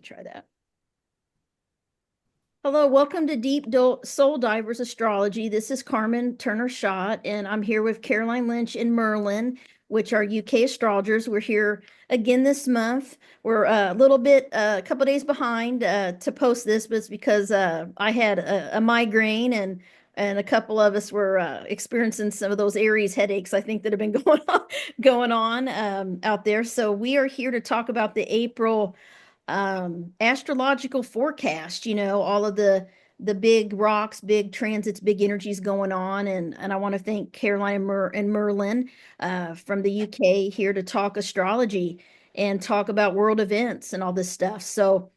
try that. Hello, welcome to Deep Soul Divers Astrology. This is Carmen Turner Schott, and I'm here with Caroline Lynch and Merlin, which are UK astrologers. We're here again this month. We're a little bit, a couple days behind to post this, but it's because I had a migraine and a couple of us were experiencing some of those Aries headaches, I think, that have been going on out there. So we are here to talk about the April astrological forecast, all of the big rocks, big transits, big energies going on. And I want to thank Caroline and Merlin from the UK here to talk astrology and talk about world events and all this stuff. So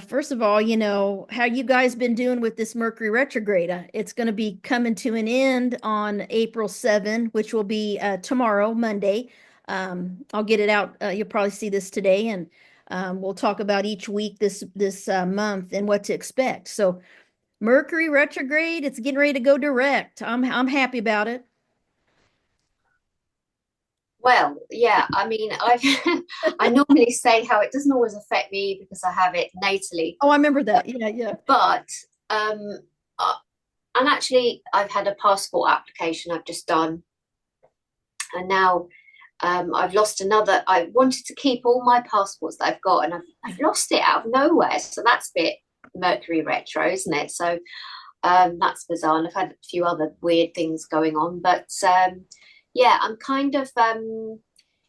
first of all, how you guys been doing with this Mercury retrograde? It's going to be coming to an end on April 7, which will be tomorrow, Monday. I'll get it out. You'll probably see this today, and we'll talk about each week this month and what to expect. So Mercury retrograde, it's getting ready to go direct. I'm happy about it. Well, yeah, I mean, I normally say how it doesn't always affect me because I have it natally. Oh, I remember that. Yeah. But and actually, I've had a passport application I've just done, and now I've lost another. I wanted to keep all my passports that I've got, and I've lost it out of nowhere. So that's a bit Mercury retro, isn't it? So that's bizarre. And I've had a few other weird things going on, but yeah, I'm kind of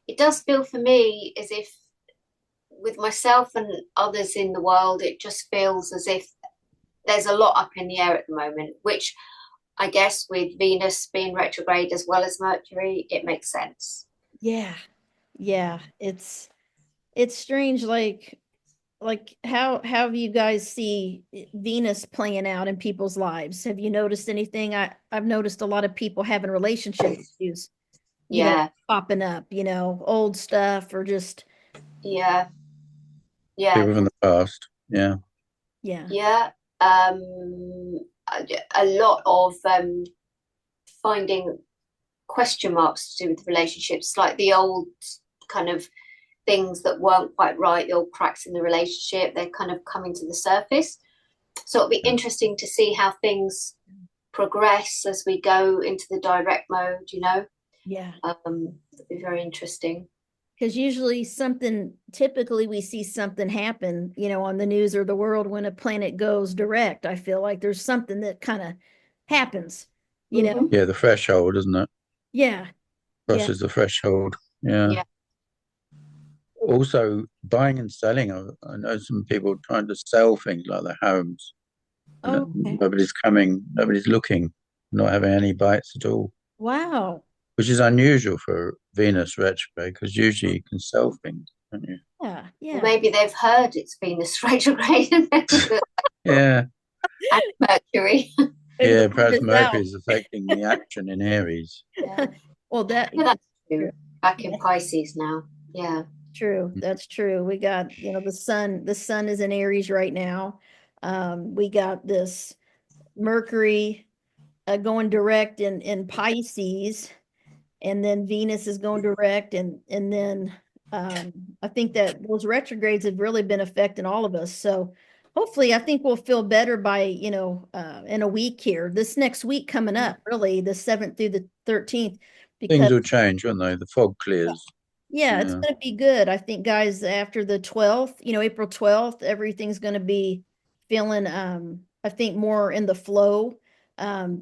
it does feel for me as if with myself and others in the world, it just feels as if there's a lot up in the air at the moment, which I guess with Venus being retrograde as well as Mercury, it makes sense. Yeah. It's strange, like how you guys see Venus playing out in people's lives? Have you noticed anything? I've noticed a lot of people having relationship issues, Yeah, popping up, old stuff or just yeah, yeah, People from the past. Yeah. yeah. yeah. A lot of finding question marks to do with relationships, like the old kind of things that weren't quite right, the old cracks in the relationship, they're kind of coming to the surface. So it'll be interesting to see how things progress as we go into the direct mode. Yeah. It'll be very interesting. Because usually typically we see something happen, on the news or the world when a planet goes direct. I feel like there's something that kind of happens, Yeah, the threshold, isn't it? Yeah. Crosses the threshold. Yeah. Yeah. Also, buying and selling. I know some people trying to sell things like their homes. Oh, okay. Nobody's coming, nobody's looking, not having any bites at all, Wow. which is unusual for Venus retrograde because usually you can sell things, don't you? Yeah. Well, maybe they've heard it's Venus retrograde Yeah. and Mercury. Yeah, perhaps Mercury is affecting the action in Aries. Yeah. Well, that's true. Back in Pisces now. Yeah. True. That's true. We got, the sun is in Aries right now. We got this Mercury going direct in Pisces, and then Venus is going direct, and then I think that those retrogrades have really been affecting all of us. So hopefully, I think we'll feel better by in a week here. This next week coming up, really the 7th through the 13th, Things because will change, won't they? The fog clears. yeah, it's Yeah. going to be good. I think, guys, after the 12th, April 12th, everything's going to be feeling, I think, more in the flow.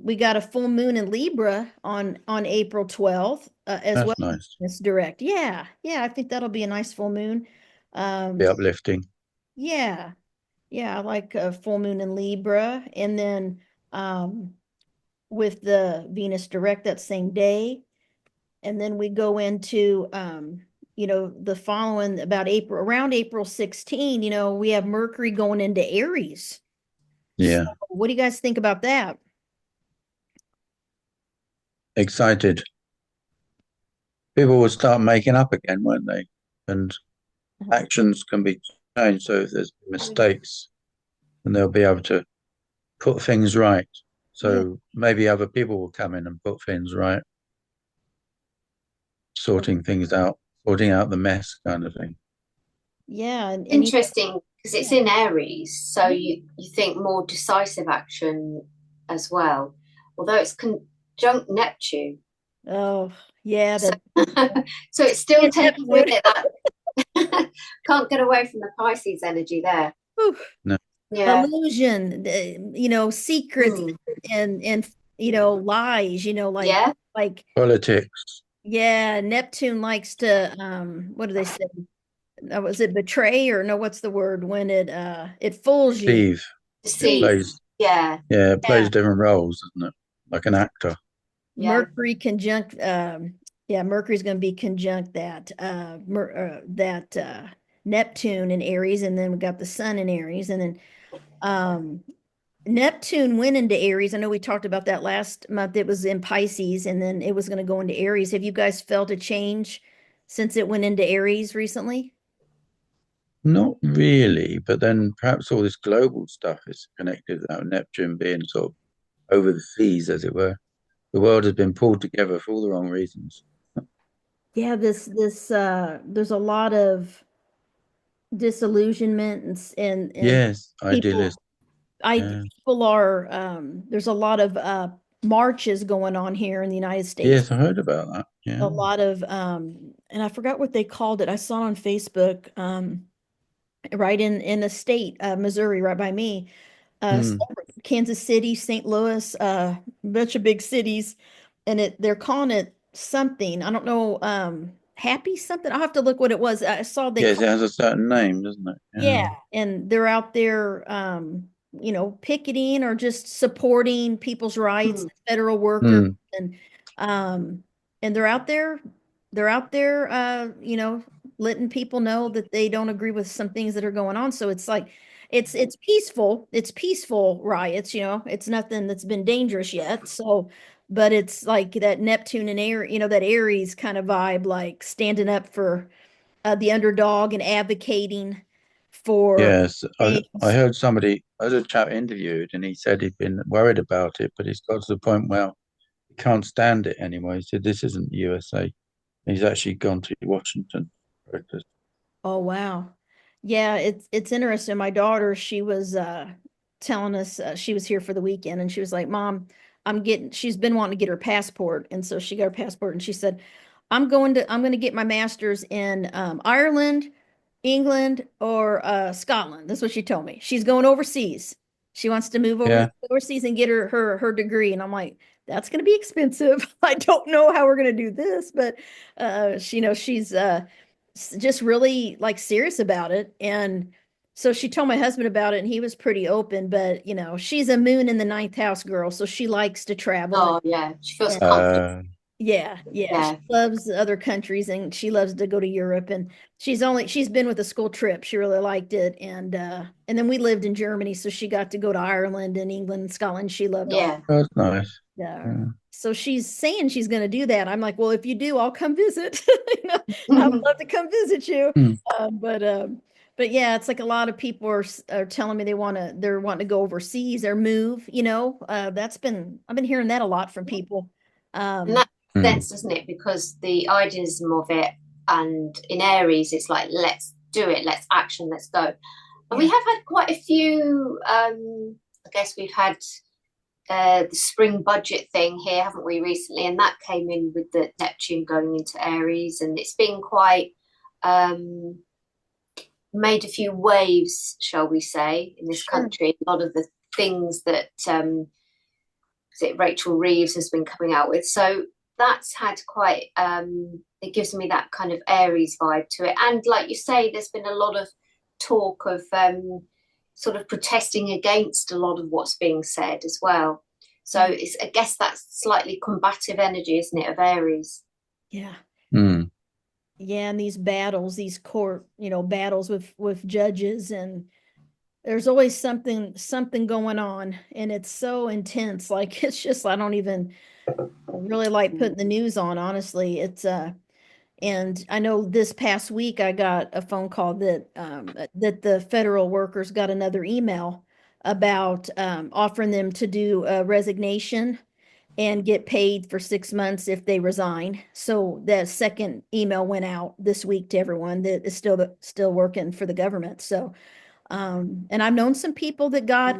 We got a full moon in Libra on April 12th, as well That's nice. as this direct. Yeah, I think that'll be a nice full moon. Be uplifting. Yeah, I like a full moon in Libra, and then with the Venus direct that same day. And then we go into the following about around April 16, we have Mercury going into Aries. Yeah. So what do you guys think about that? Excited. People will start making up again, won't they? And actions can be changed. So if there's mistakes, then they'll be able to put things right. So maybe other people will come in and put things right, sorting things out, sorting out the mess kind of thing. Yeah, and Interesting because it's in Aries, so you think more decisive action as well. Although it's conjunct Neptune, Oh, yeah, so, that so it's still and taking with Neptune. it that can't get away from the Pisces energy there. Whew. No. Yeah. Illusion, secrets Mm. and lies, Yeah. like Politics, yeah, Neptune likes to what do they say? Was it betray or no, what's the word when it fools you? Steve. It Deceive. plays, Yeah. yeah, it Yeah. plays different roles, doesn't it? Like an actor. Yeah. Mercury conjunct yeah, Mercury's going to be conjunct that Neptune in Aries, and then we got the sun in Aries, and then um Neptune went into Aries. I know we talked about that last month. It was in Pisces and then it was going to go into Aries. Have you guys felt a change since it went into Aries recently? Not really, but then perhaps all this global stuff is connected with that Neptune being sort of over the seas, as it were. The world has been pulled together for all the wrong reasons. Yeah, this there's a lot of disillusionment and Yes, people idealist. I Yeah. people are there's a lot of marches going on here in the United States. Yes, I heard about that. A Yeah. lot of and I forgot what they called it. I saw it on Facebook right in the state, Missouri, right by me. Hmm. Kansas City, St. Louis, bunch of big cities, and they're calling it something. I don't know, happy something. I'll have to look what it was. I saw they Yes, call it has a certain name, doesn't it? yeah, Yeah. and they're out there, picketing or just supporting people's rights, Mm. federal workers, Hmm. and um, and they're out there, letting people know that they don't agree with some things that are going on. So it's like, it's peaceful riots, it's nothing that's been dangerous yet. So, but it's like that Neptune and air, that Aries kind of vibe, like standing up for the underdog and advocating for Yes, I things. heard somebody, I heard a chap interviewed, and he said he'd been worried about it, but he's got to the point where he can't stand it anymore. He said, "This isn't the USA." He's actually gone to Washington. Protest. Oh wow. Yeah, it's interesting. My daughter, she was telling us she was here for the weekend and she was like, "Mom, she's been wanting to get her passport." And so she got her passport and she said, I'm going to get my master's in Ireland, England, or Scotland." That's what she told me. She's going overseas. She wants to move Yeah, overseas and get her degree. And I'm like, that's going to be expensive. I don't know how we're going to do this, but she's just really like serious about it. And so she told my husband about it and he was pretty open, but she's a moon in the ninth house girl, so she likes to travel Oh, yeah. She feels and comfortable. yeah, she Yeah. loves other countries and she loves to go to Europe, and she's been with a school trip. She really liked it, and then we lived in Germany, so she got to go to Ireland and England and Scotland. She loved all Yeah. that's nice. yeah. Yeah. So she's saying she's going to do that. I'm like, well, if you do, I'll come visit. I would love to come visit you. Hmm. But yeah, it's like a lot of people are telling me they're wanting to go overseas or move. I've been hearing that a lot from people. And Um, that makes sense, doesn't it? Because the idealism of it, and in Aries, it's like, let's do it, let's action, let's go. And we yeah. have had quite a few, I guess we've had the spring budget thing here, haven't we, recently? And that came in with the Neptune going into Aries, and it's been quite um, made a few waves, shall we say, in this Sure. country. A lot of the things that is it Rachel Reeves has been coming out with. So that's had quite it gives me that kind of Aries vibe to it. And like you say, there's been a lot of talk of sort of protesting against a lot of what's being said as well. So it's, I guess that's slightly combative energy, isn't it, of Aries? Yeah. Hmm. Yeah, and these court, battles with judges, and there's always something going on, and it's so intense. Like it's just I don't even really like putting the news on, honestly. And I know this past week I got a phone call that the federal workers got another email about offering them to do a resignation and get paid for 6 months if they resign. So that second email went out this week to everyone that is still working for the government. So And I've known some people that got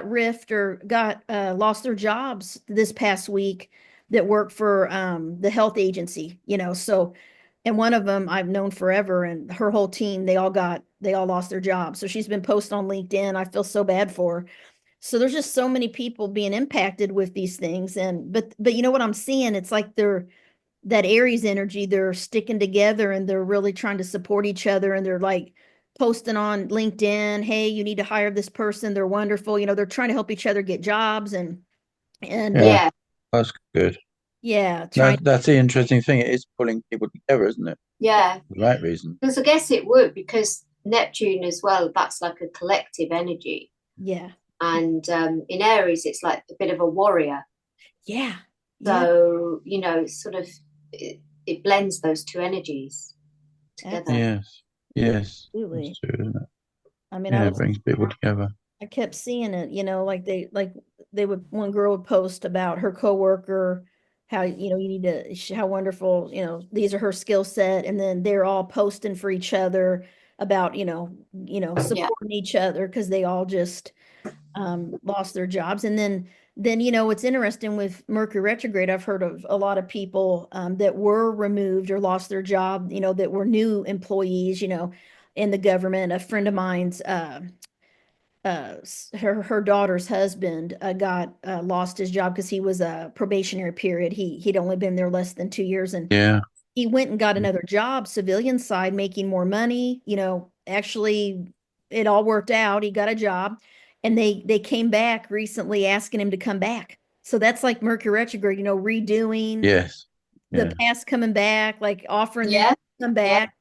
rift or got lost their jobs this past week that work for the health agency, so and one of them I've known forever, and her whole team, they all lost their jobs. So she's been posting on LinkedIn. I feel so bad for her. So there's just so many people being impacted with these things. And but you know what I'm seeing? It's like that Aries energy, they're sticking together and they're really trying to support each other, and they're like posting on LinkedIn, hey, you need to hire this person. They're wonderful. They're trying to help each other get jobs and Yeah, Yeah, that's good. yeah, trying. That's the interesting thing. It is pulling people together, isn't it? yeah. For the right reason. Because I guess it would, because Neptune as well, that's like a collective energy. Yeah. And in Aries, it's like a bit of a warrior. Yeah. Yeah. So, sort of it blends those two energies together. Yes. Yes. Absolutely. That's true, isn't it? I mean, Yeah, it brings people together. I kept seeing it, like one girl would post about her coworker, how, you need to, how wonderful, these are her skill set. And then they're all posting for each other about, Yeah. supporting each other because they all just lost their jobs. And then, what's interesting with Mercury retrograde, I've heard of a lot of people that were removed or lost their job, that were new employees, in the government. A friend of mine's, her daughter's husband got lost his job because he was a probationary period. He'd only been there less than 2 years, and Yeah. he went and got another job, civilian side, making more money. Actually, it all worked out. He got a job, and they came back recently asking him to come back. So that's like Mercury retrograde, redoing Yes. the Yeah. past, coming back, like offering them Yeah. to come Yeah. back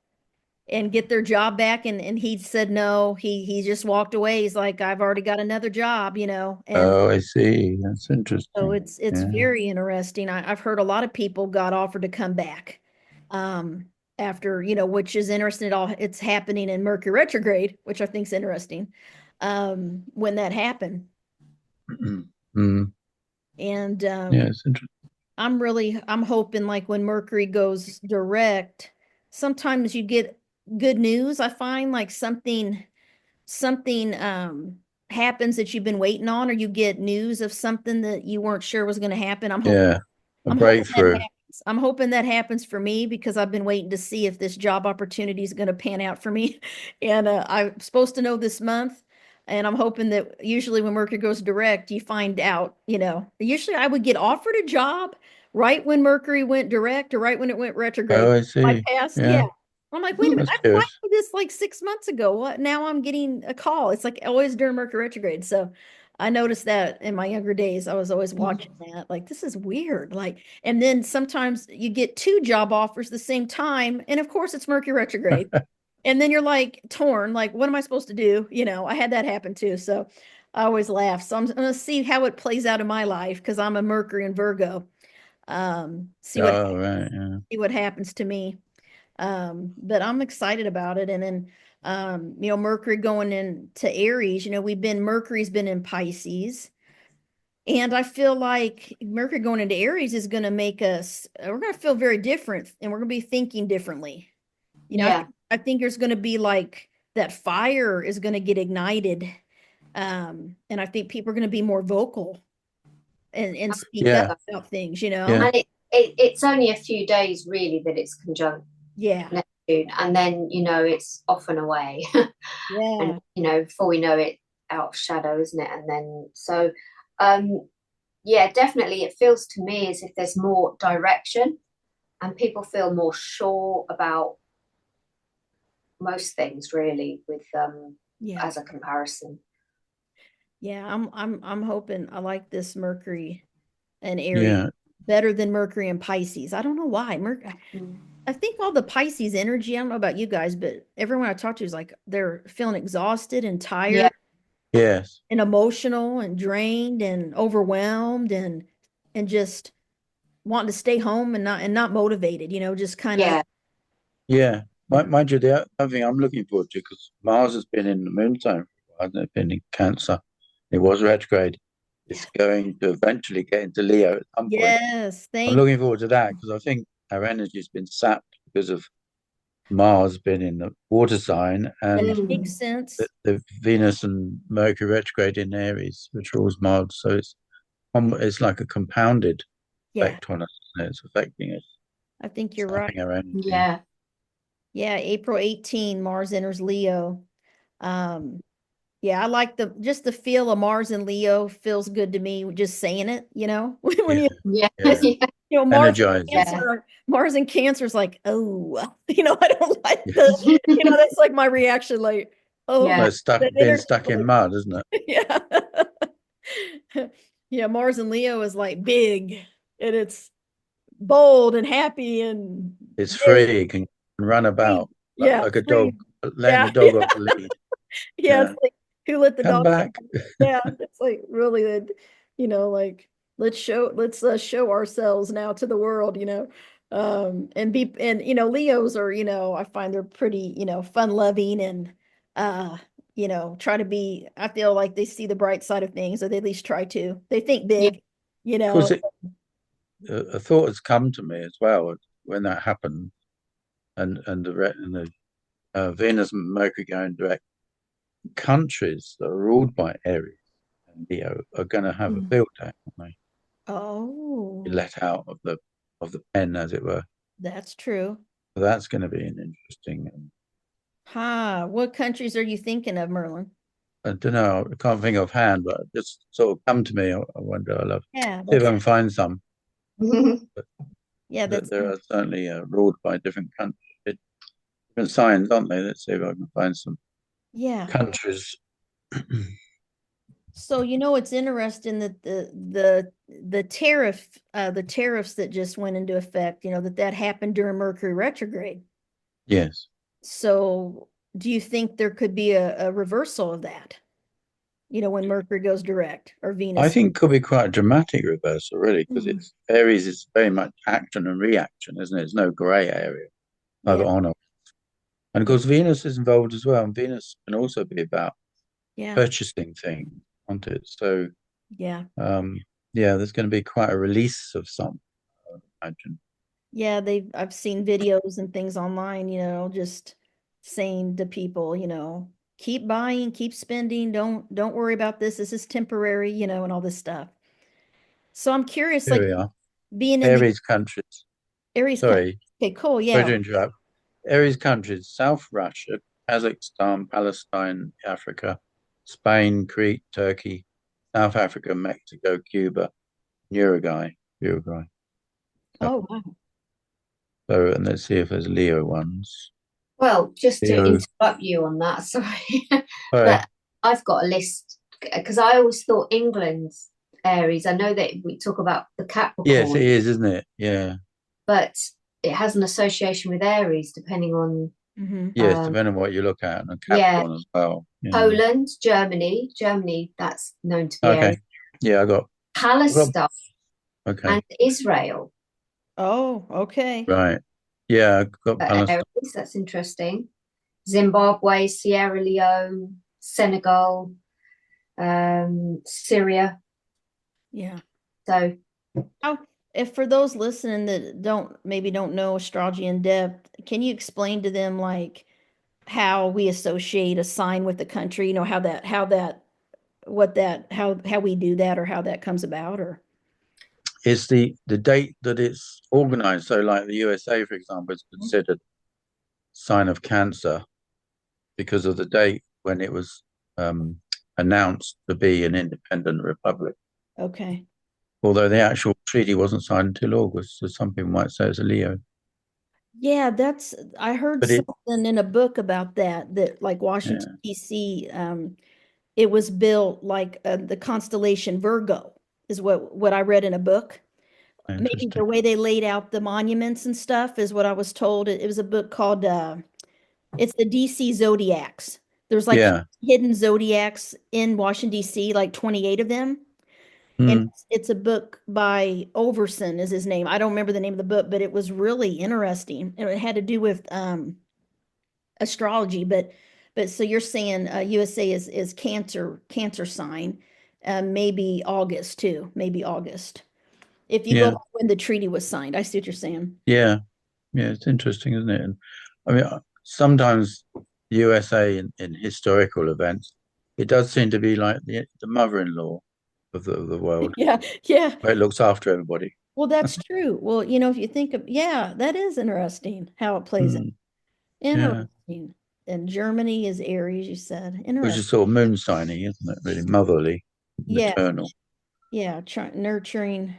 and get their job back. And he said no. He just walked away. He's like, I've already got another job, and Oh, I see. That's so interesting. it's Yeah. very interesting. I've heard a lot of people got offered to come back um after, which is interesting. It's happening in Mercury retrograde, which I think is interesting. When that happened. Mm. And Yeah, it's interesting. I'm hoping, like, when Mercury goes direct, sometimes you get good news. I find like something happens that you've been waiting on, or you get news of something that you weren't sure was going to happen. Yeah. A I'm hoping that breakthrough. happens. I'm hoping that happens for me because I've been waiting to see if this job opportunity is going to pan out for me. And I'm supposed to know this month. And I'm hoping that usually when Mercury goes direct, you find out, usually I would get offered a job right when Mercury went direct or right when it went retrograde. Oh, I My see. past, yeah. Yeah. I'm like, wait a minute, That's I good. applied for this like 6 months ago. What? Now I'm getting a call. It's like always during Mercury retrograde. So I noticed that in my younger days. I was always watching that. Like, this is weird. Like, and then sometimes you get two job offers the same time. And of course, it's Mercury retrograde. And then you're like torn, like, what am I supposed to do? I had that happen too. So I always laugh. So I'm going to see how it plays out in my life because I'm a Mercury and Virgo. See what Oh, right. Yeah. see what happens to me. But I'm excited about it. And then, Mercury going into Aries, Mercury's been in Pisces. And I feel like Mercury going into Aries is going to make us, we're going to feel very different, and we're going to be thinking differently. Yeah. I think there's going to be like that fire is going to get ignited. And I think people are going to be more vocal and speak up Yeah. about things, Yeah. And it's only a few days really that it's conjunct Yeah. Neptune, and then it's off and away. Yeah. And before we know it, out of shadow, isn't it? And then yeah, definitely it feels to me as if there's more direction and people feel more sure about most things really, with Yeah. as a comparison. Yeah. I'm hoping. I like this Mercury and Aries Yeah. better than Mercury and Pisces. I don't know why. I think all the Pisces energy, I don't know about you guys, but everyone I talk to is like they're feeling exhausted and tired. Yeah. Yes. And emotional and drained and overwhelmed and just wanting to stay home and not motivated, just kind of. Yeah. Yeah. Mind you, the other thing I'm looking forward to, because Mars has been in the moon sign for a while, hasn't it? Been in Cancer. It was retrograde. It's going to eventually get into Leo at some point. Yes, I'm thank looking forward to that because I think our energy has been sapped because of Mars being in the water sign, and That makes sense. the Venus and Mercury retrograde in Aries, which rules Mars. So it's like a compounded Yeah, effect on us, isn't it? It's affecting us, I think you're right. sapping our energy. Yeah. Yeah, April 18, Mars enters Leo. Um, yeah, I like just the feel of Mars and Leo feels good to me, just saying it, you know. When Yeah, Yeah. yeah. Yeah. Energizing. Yeah. Mars and Cancer is like, oh, I don't like Yeah. that's like my reaction, like, oh, Yeah. Well, that being energy, stuck in like, mud, isn't it? yeah. Yeah, Mars and Leo is like big and it's bold and happy and It's big, free, it can run free. about Yeah, like a free. dog, letting the Yeah, dog off the lead. yeah, it's Yeah. like who let the Come dogs back. out? Yeah, it's like really good, like let's show ourselves now to the world, and Leos are, I find they're pretty, fun loving and try to be, I feel like they see the bright side of things, or they at least try to. They think Yeah. big, you Of course, know. a thought has come to me as well when that happened, and the Venus and Mercury going direct. Countries that are ruled by Aries and Leo are going to have a Mm. field day, aren't they? Be Oh, let out of the pen, as it were. that's true. So that's going to be an interesting. Huh. What countries are you thinking of, Merlin? I don't know. I can't think of hand, but it just sort of come to me. I wonder. I love Yeah, see if that's I can find some. But yeah, that's there are certainly ruled by different countries, different signs, aren't they? Let's see if I can find some yeah. countries. So it's interesting that the tariffs that just went into effect, that happened during Mercury retrograde. Yes, So do you think there could be a reversal of that? When Mercury goes direct or I Venus? think could be quite a dramatic reversal, really, because Mm. it's Aries is very much action and reaction, isn't it? There's no grey area, either Yeah, on or. And of yeah, course, Venus is involved as well, and Venus can also be about yeah, purchasing things, can't it? So, yeah. um, yeah, there's going to be quite a release of some, I imagine. Yeah, I've seen videos and things online, just saying to people, keep buying, keep spending, don't worry about this. This is temporary, and all this stuff. So I'm curious, Here like we are, being in the Aries countries. Aries country. Sorry, Okay, cool. sorry Yeah. to interrupt. Aries countries: South Russia, Kazakhstan, Palestine, Africa, Spain, Crete, Turkey, South Africa, Mexico, Cuba, Uruguay. Uruguay. So, Oh, wow. and let's see if there's Leo ones. Well, just to Leo. interrupt you on that, sorry, Sorry. but I've got a list because I always thought England's Aries. I know that we talk about the Yes, it Capricorn, is, isn't it? Yeah. but it has an association with Aries depending on, Hmm. Yes, depending on what you look at, and yeah, Capricorn as well. Yeah. Poland, Germany, that's known to be Okay. Aries, Yeah, I got, Palestine, okay. and Israel. Oh, okay. Right. Yeah, I got Palestine. Aries, that's interesting. Zimbabwe, Sierra Leone, Senegal, Syria. Yeah. So, How, if for those listening that maybe don't know astrology in depth, can you explain to them like how we associate a sign with the country, how we do that or how that comes about or It's the date that it's organized. So, like the USA, for example, is considered sign of Cancer because of the date when it was um, announced to be an independent republic. okay. Although the actual treaty wasn't signed until August, so some people might say it's a Leo. Yeah, I heard But it, something in a book about that like Washington, yeah, D.C., it was built like the constellation Virgo is what I read in a book. Maybe interesting. the way they laid out the monuments and stuff is what I was told. It was a book called it's the DC Zodiacs. There's like Yeah. hidden zodiacs in Washington, D.C., like 28 of them. And Mm, it's a book by Overson is his name. I don't remember the name of the book, but it was really interesting. And it had to do with astrology, but so you're saying USA is Cancer sign, maybe August too, maybe August. If you go yeah. by when the treaty was signed, I see what you're saying. Yeah. Yeah. It's interesting, isn't it? I mean, sometimes USA in historical events, it does seem to be like the mother-in-law of the world, Yeah, yeah. where it looks after everybody. Well, that's true. Well, you know, if you think of, yeah, that is interesting how it plays out. Mm, yeah, Interesting. And Germany is Aries, you said. which Interesting. is sort of moon signy, isn't it? Really motherly, Yeah, maternal. yeah. Nurturing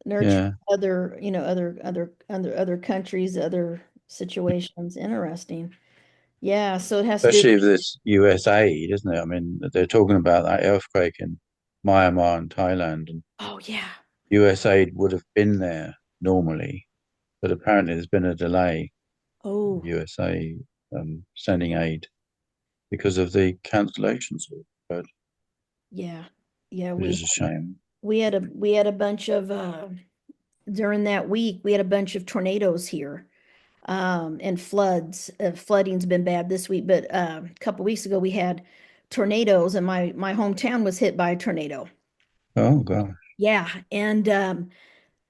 Yeah, other, you know, other countries, other situations. Interesting. Yeah, so it has to do. especially with this US aid, isn't it? I mean, they're talking about that earthquake in Myanmar and Thailand, and Oh yeah. US aid would have been there normally, but apparently there's been a delay in Oh USA sending aid because of the cancellations, but yeah. Yeah, it is a shame. we had a bunch of during that week we had a bunch of tornadoes here. And floods. Flooding's been bad this week, but a couple weeks ago we had tornadoes, and my hometown was hit by a tornado. Oh God! Yeah, and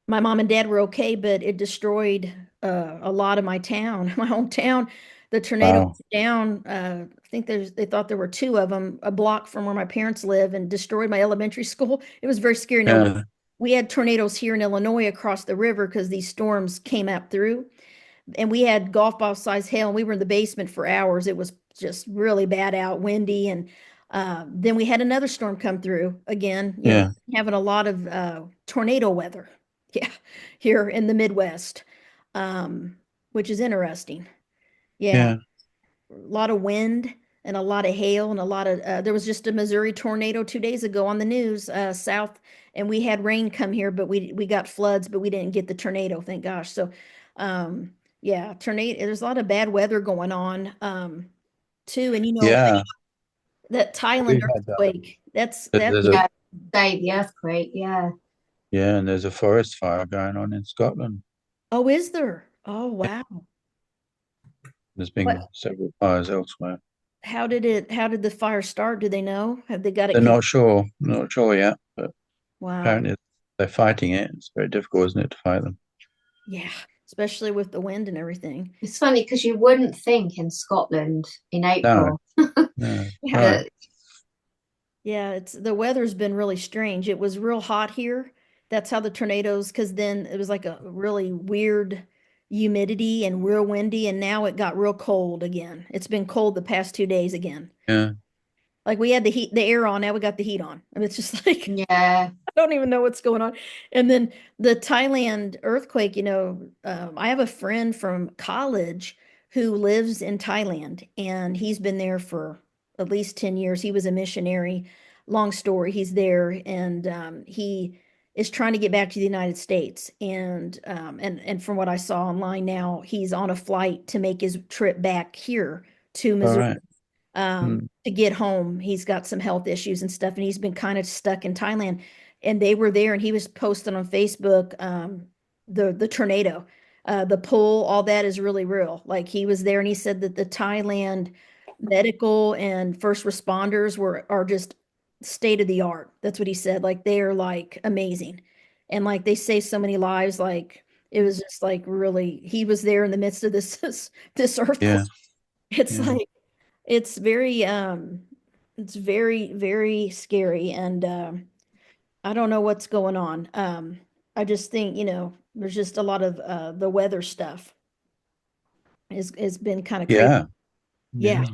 my mom and dad were okay, but it destroyed a lot of my town, my hometown. The tornado Wow! went down. I think they thought there were two of them a block from where my parents live, and destroyed my elementary school. It was very scary. Now Yeah, we had tornadoes here in Illinois across the river because these storms came up through, and we had golf ball size hail, and we were in the basement for hours. It was just really bad out, windy, and then we had another storm come through again. You know, yeah, having a lot of tornado weather, yeah, here in the Midwest, which is interesting. Yeah, yeah, a lot of wind and a lot of hail and a lot of. There was just a Missouri tornado 2 days ago on the news, south, and we had rain come here, but we got floods, but we didn't get the tornado, thank gosh. So, yeah, tornado. There's a lot of bad weather going on, too, and you know yeah. that Thailand We had earthquake. That's there's a Yeah, day the earthquake. Yeah. yeah, and there's a forest fire going on in Scotland. oh, is there? Oh, wow. There's What? been several fires elsewhere. How did the fire start? Do they know? Have they got it? They're not sure yet, but Wow. apparently they're fighting it. It's very difficult, isn't it, to fight them? Yeah, especially with the wind and everything. It's funny because you wouldn't think in Scotland in No, April no, Yeah. right. that, Yeah, it's the weather's been really strange. It was real hot here. That's how the tornadoes, because then it was like a really weird humidity and real windy, and now it got real cold again. It's been cold the past 2 days again. Yeah, Like we had the air on, now we got the heat on. I mean, it's just like yeah, I don't even know what's going on. And then the Thailand earthquake, you know, I have a friend from college who lives in Thailand, and he's been there for at least 10 years. He was a missionary. Long story, he's there, and he is trying to get back to the United States. And from what I saw online now, he's on a flight to make his trip back here to all Missouri, right. Mm, to get home. He's got some health issues and stuff, and he's been kind of stuck in Thailand. And they were there, and he was posting on Facebook, the tornado, the pull, all that is really real. Like he was there, and he said that the Thailand medical and first responders are just state of the art. That's what he said. Like they are like amazing, and like they save so many lives. Like it was just like really, he was there in the midst of this this earthquake. yeah, It's yeah, like it's very, very scary, and I don't know what's going on. I just think, you know, there's just a lot of the weather stuff is been kind of crazy. yeah, Yeah.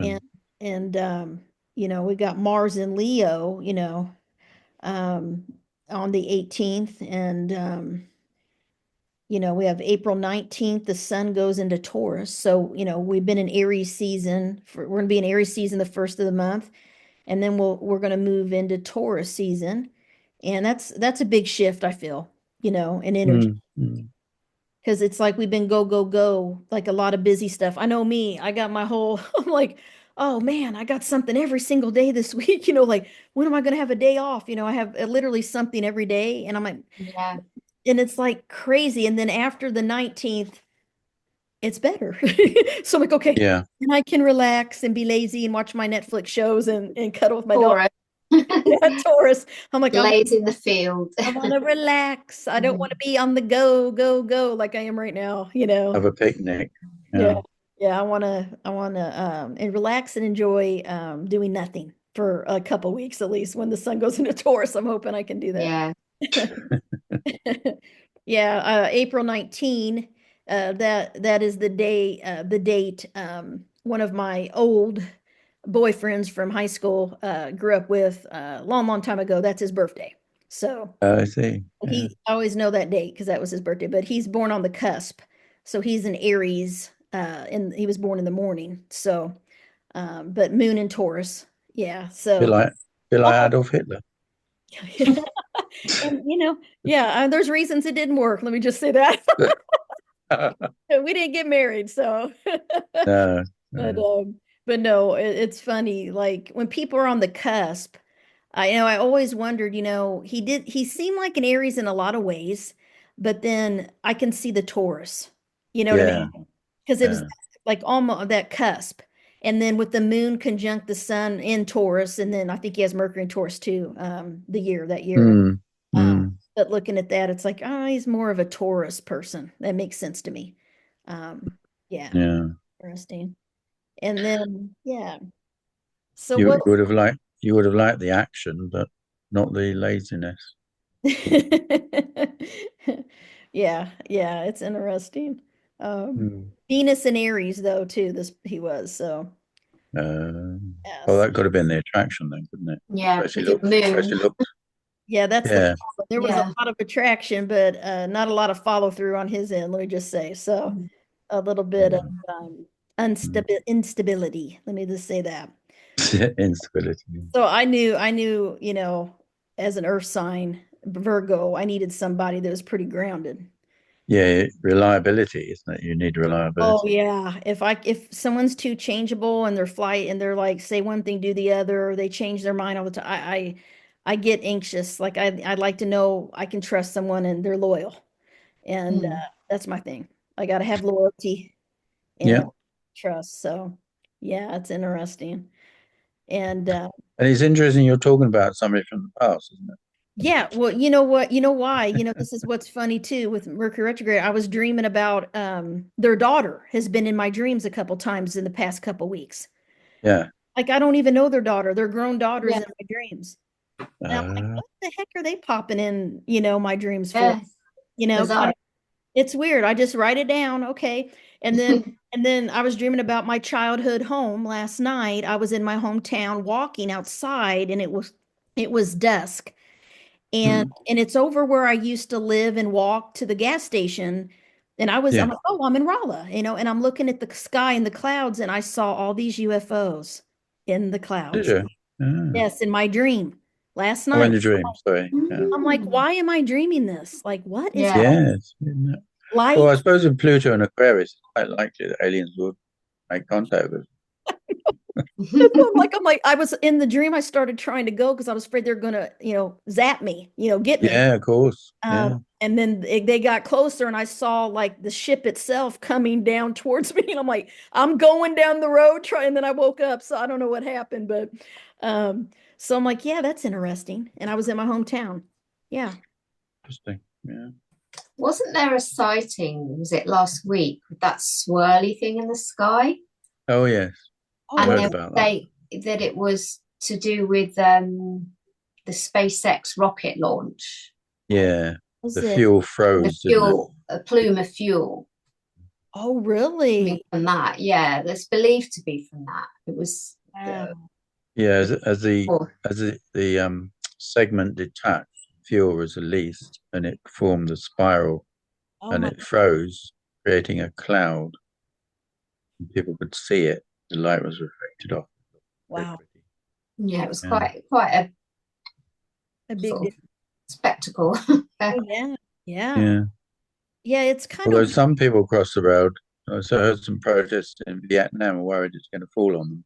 yeah. And And and you know, we got Mars in Leo, you know, um on the 18th, and you know, we have April 19th, the sun goes into Taurus. So, you know, we've been in Aries season we're gonna be in Aries season the first of the month, and then we're gonna move into Taurus season. And that's a big shift, I feel, you know, in energy. mm, mm, Because it's like we've been go, go, go, like a lot of busy stuff. I know me, I got my whole, I'm like, oh man, I got something every single day this week, you know, like when am I gonna have a day off? You know, I have literally something every day, and I'm like, yeah. and it's like crazy. And then after the 19th, it's better. So I'm like, okay, yeah, and I can relax and be lazy and watch my Netflix shows and cuddle with my dog. Taurus Yeah, Taurus. I'm like, lays in the field. I want to relax. I don't want to be on the go, go, go like I am right now, you know. have a picnic. Yeah. Yeah. Yeah, I wanna and relax and enjoy doing nothing for a couple weeks at least when the sun goes into Taurus. I'm hoping I can do that. Yeah. Yeah, April 19, that is the date one of my old boyfriends from high school grew up with a long time ago. That's his birthday. So I see. Yeah. I always know that date because that was his birthday, but he's born on the cusp. So he's an Aries, and he was born in the morning. So, but moon in Taurus. Yeah. Feel So, like feel like oh, Adolf Hitler. and yeah, there's reasons it didn't work. Let me just say that. We didn't get married, so. No, But no. no, it's funny. Like when people are on the cusp, I always wondered, he seemed like an Aries in a lot of ways, but then I can see the Taurus. You know what I Yeah, mean? Because it was yeah. like almost that cusp. And then with the moon conjunct the sun in Taurus, and then I think he has Mercury in Taurus too, that year. Mm, Uh, mm, but looking at that, it's like, oh, he's more of a Taurus person. That makes sense to me. Yeah, yeah. interesting. And then, yeah. So You what? you would have liked the action, but not the laziness. Yeah, yeah, it's interesting. Um, Mm. Venus and Aries, though, too, this he was. So, Well, yes. that could have been the attraction then, couldn't it? Yeah. Especially With your looked, moon. especially looked. Yeah, that's the Yeah, problem. There was a Yeah. lot of attraction, but not a lot of follow through on his end, let me just say. So, Mm. a little bit of yeah. Mm. instability. Let me just say that. Instability. So I knew, as an earth sign, Virgo, I needed somebody that was pretty grounded. Yeah, reliability, isn't it? You need Oh reliability. yeah. If someone's too changeable and they're like say one thing, do the other, or they change their mind all the time, I get anxious. Like I'd like to know I can trust someone and they're loyal. And Mm. that's my thing. I gotta have loyalty Yeah, and trust. So yeah, it's interesting. And and it's interesting you're talking about somebody from the past, isn't it? yeah, well, you know what? You know why? This is what's funny too with Mercury retrograde. I was dreaming about their daughter has been in my dreams a couple times in the past couple weeks. Yeah. Like I don't even know their daughter. They're grown daughters Yeah. in my dreams. And I'm like, Uh, what the heck are they popping in, my dreams for? Yeah. Kind Bizarre. of it's weird. I just write it down, okay. And then I was dreaming about my childhood home last night. I was in my hometown walking outside and it was dusk and mm, it's over where I used to live and walk to the gas station. And I'm yeah. like, oh, I'm in Rolla, and I'm looking at the sky and the clouds, and I saw all these UFOs in the Did clouds. you? Ah. Yes, in my dream last Oh, in night. your dream. Sorry. Yeah. I'm like, Mm. why am I dreaming this? Like, what is Yeah. Yes. Isn't it? Well, I light? suppose in Pluto and Aquarius, it's quite likely that aliens would make contact with us. I'm like, I was in the dream. I started trying to go because I was afraid they're gonna, zap me, get me. Yeah, of course. Yeah. And then they got closer, and I saw like the ship itself coming down towards me. And I'm like, I'm going down the road, trying. And then I woke up, so I don't know what happened, but so I'm like, yeah, that's interesting. And I was in my hometown. Yeah. Interesting. Yeah. Wasn't there a sighting, was it last week, with that swirly thing in the sky? Oh, yes. Oh, I And what heard they about that. say that it was to do with the SpaceX rocket launch. Yeah. was The it? fuel froze, didn't it? A plume of fuel Oh, coming really? from that. Yeah, that's believed to be from that. It was Wow. Yeah, as the oh, as the segment detached, fuel was released and it formed a spiral Oh and my, it froze, creating a cloud. And people could see it. The light was reflected off. Very wow. pretty. yeah, it was Yeah. quite a A big sort of deal. spectacle. Oh, yeah. Yeah. Yeah. Yeah, it's kind Although of, some people across the road, I also heard some protests in Vietnam are worried it's going to fall on them.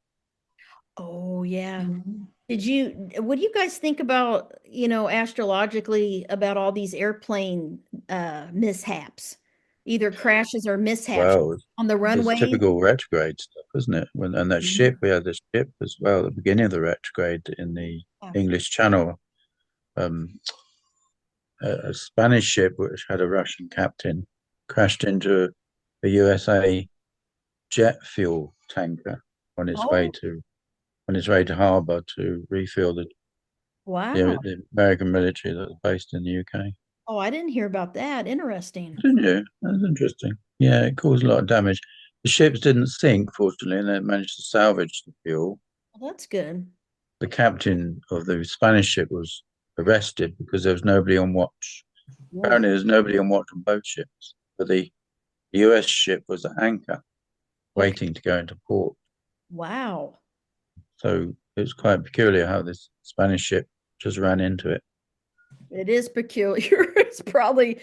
oh, yeah. Mm. What do you guys think about, astrologically about all these airplane mishaps, either crashes or mishaps Well, on the it's runway? typical retrograde stuff, isn't it? And that ship, we had the ship as well at the beginning of the retrograde in the Yeah. English Channel. Um, a Spanish ship which had a Russian captain crashed into a USA jet fuel tanker on its way Oh, to harbour to refuel wow. the American military that was based in the UK. Oh, I didn't hear about that. Interesting. Didn't you? That's interesting. Yeah, it caused a lot of damage. The ships didn't sink, fortunately, and they managed to salvage the fuel. Well, that's good. The captain of the Spanish ship was arrested because there was nobody on watch. Whoa. Apparently, there's nobody on watch on both ships, but the US ship was at anchor, Okay. waiting to go into port. Wow. So it was quite peculiar how this Spanish ship just ran into it. It is peculiar. It's probably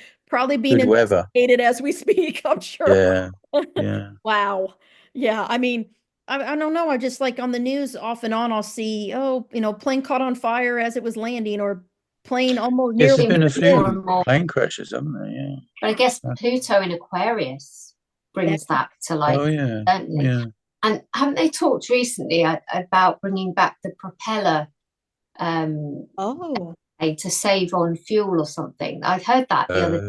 being Good weather. investigated as we speak, I'm sure. Yeah, yeah. Wow. Yeah. I mean, I don't know. I just like on the news off and on, I'll see, oh, plane caught on fire as it was landing or plane almost Yes, nearly there's been a hit. More few and more. plane crashes, haven't there? Yeah. But I guess Pluto in Aquarius That brings that to light, Oh, yeah, certainly. yeah. And haven't they talked recently about bringing back the propeller um, Oh, to save on fuel or something? I'd heard that the other day,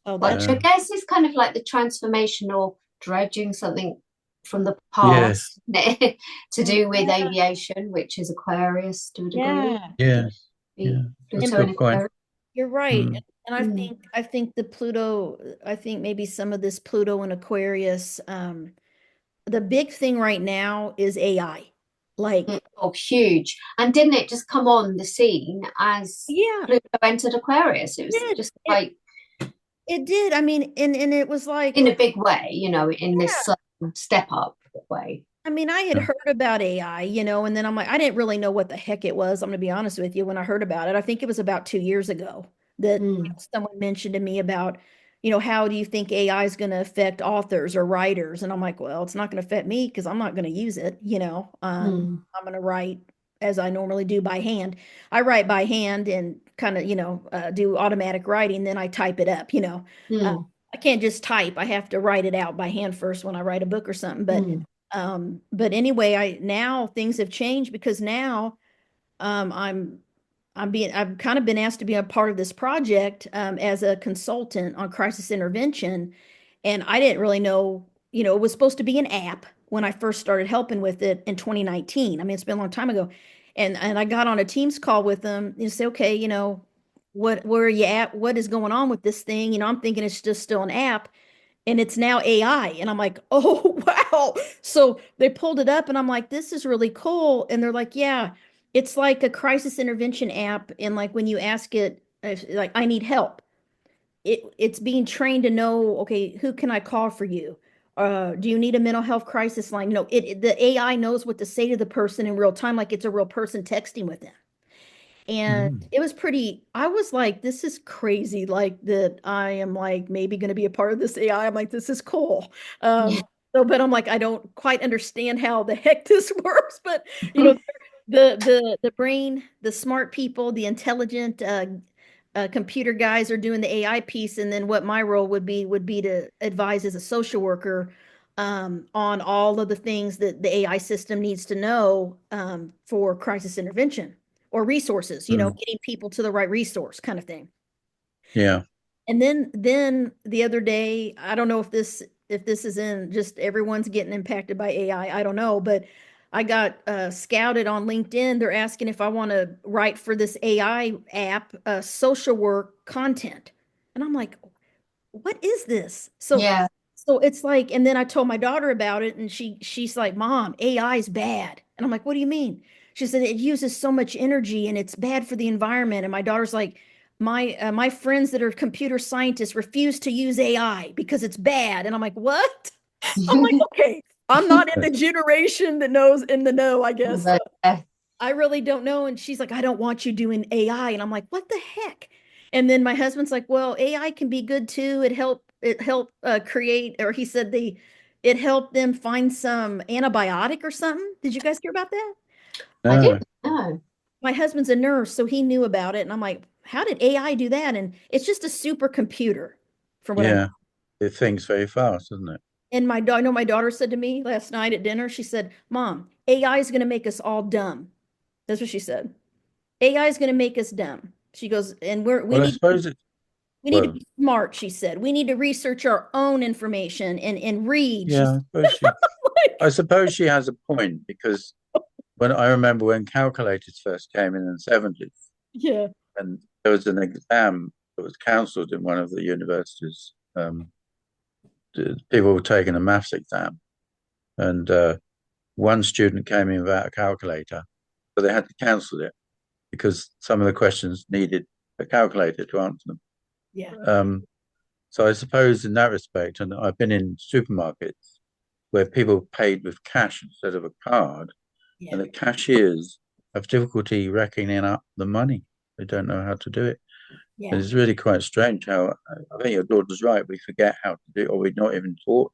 Uh, oh, which that's I yeah. guess is kind of like the transformation or dredging something from the Yes, past to do with yeah, aviation, which is Aquarius to a degree. yeah. yes, Be yeah. That's a And Pluto in good point. Aquarius. you're right. Mm. And Mm, I think the Pluto, I think maybe some of this Pluto and Aquarius, the big thing right now is AI. mm. Like, Oh, huge. And didn't it just come on the scene as yeah, Pluto entered Aquarius? It was it did. just like It did. I mean, and it was like, in a big way, in this yeah. step up way. I mean, I had Yeah. heard about AI, and then I'm like, I didn't really know what the heck it was. I'm gonna be honest with you. When I heard about it, I think it was about 2 years ago that Mm, someone mentioned to me about, how do you think AI is going to affect authors or writers? And I'm like, well, it's not going to affect me because I'm not going to use it. mm, I'm going to write as I normally do by hand. I write by hand and kind of, do automatic writing, then I type it up. Uh, mm, I can't just type. I have to write it out by hand first when I write a book or something. mm. But anyway, I now things have changed because now um, I'm I've kind of been asked to be a part of this project as a consultant on crisis intervention, and I didn't really know, it was supposed to be an app when I first started helping with it in 2019. I mean, it's been a long time ago, and I got on a Teams call with them and say, okay, where are you at? What is going on with this thing? I'm thinking it's just still an app and it's now AI. And I'm like, oh, wow. So they pulled it up and I'm like, this is really cool. And they're like, yeah, it's like a crisis intervention app. And like when you ask it, if, like, I need help, it's being trained to know, okay, who can I call for you? Do you need a mental health crisis line? No, the AI knows what to say to the person in real time, like it's a real person texting with them. And Mm. it was pretty, I was like, this is crazy. Like that I am like maybe going to be a part of this AI. I'm like, this is cool. Yeah. But I'm like, I don't quite understand how the heck this works. But you know, the brain, the smart people, the intelligent computer guys are doing the AI piece. And then what my role would be to advise as a social worker on all of the things that the AI system needs to know for crisis intervention or resources, Mm. getting people to the right resource kind of thing. Yeah. And then the other day, I don't know if this is in just everyone's getting impacted by AI. I don't know, but I got scouted on LinkedIn. They're asking if I want to write for this AI app, social work content. And I'm like, what is this? Yeah. So it's like, and then I told my daughter about it, and she's like, Mom, AI is bad. And I'm like, what do you mean? She said it uses so much energy and it's bad for the environment. And my daughter's like, my friends that are computer scientists refuse to use AI because it's bad. And I'm like, what? I'm like, okay, I'm not in the generation that knows in the know, I guess. But, I really don't know. And she's like, I don't want you doing AI. And I'm like, what the heck? And then my husband's like, well, AI can be good too. It helped create, or he said it helped them find some antibiotic or something. Did you guys hear about that? I No. didn't know. My husband's a nurse, so he knew about it. And I'm like, how did AI do that? And it's just a supercomputer, from what I know. Yeah. It thinks very fast, doesn't it? And I know my daughter said to me last night at dinner, she said, Mom, AI is going to make us all dumb. That's what she said. AI is going to make us dumb. She goes, and we Well, I need, suppose We need to Well, be smart, she said. We need to research our own information and read. She yeah, said, I suppose she has a point, because when I remember when calculators first came in the 70s, yeah, and there was an exam that was cancelled in one of the universities. People were taking a maths exam, and one student came in without a calculator, so they had to cancel it because some of the questions needed a calculator to answer them. yeah, So I suppose in that respect, and I've been in supermarkets where people paid with cash instead of a card, yeah, and the cashiers have difficulty reckoning up the money. They don't know how to do it. yeah. And it's really quite strange how, I think your daughter's right. We forget how to do it, or we're not even taught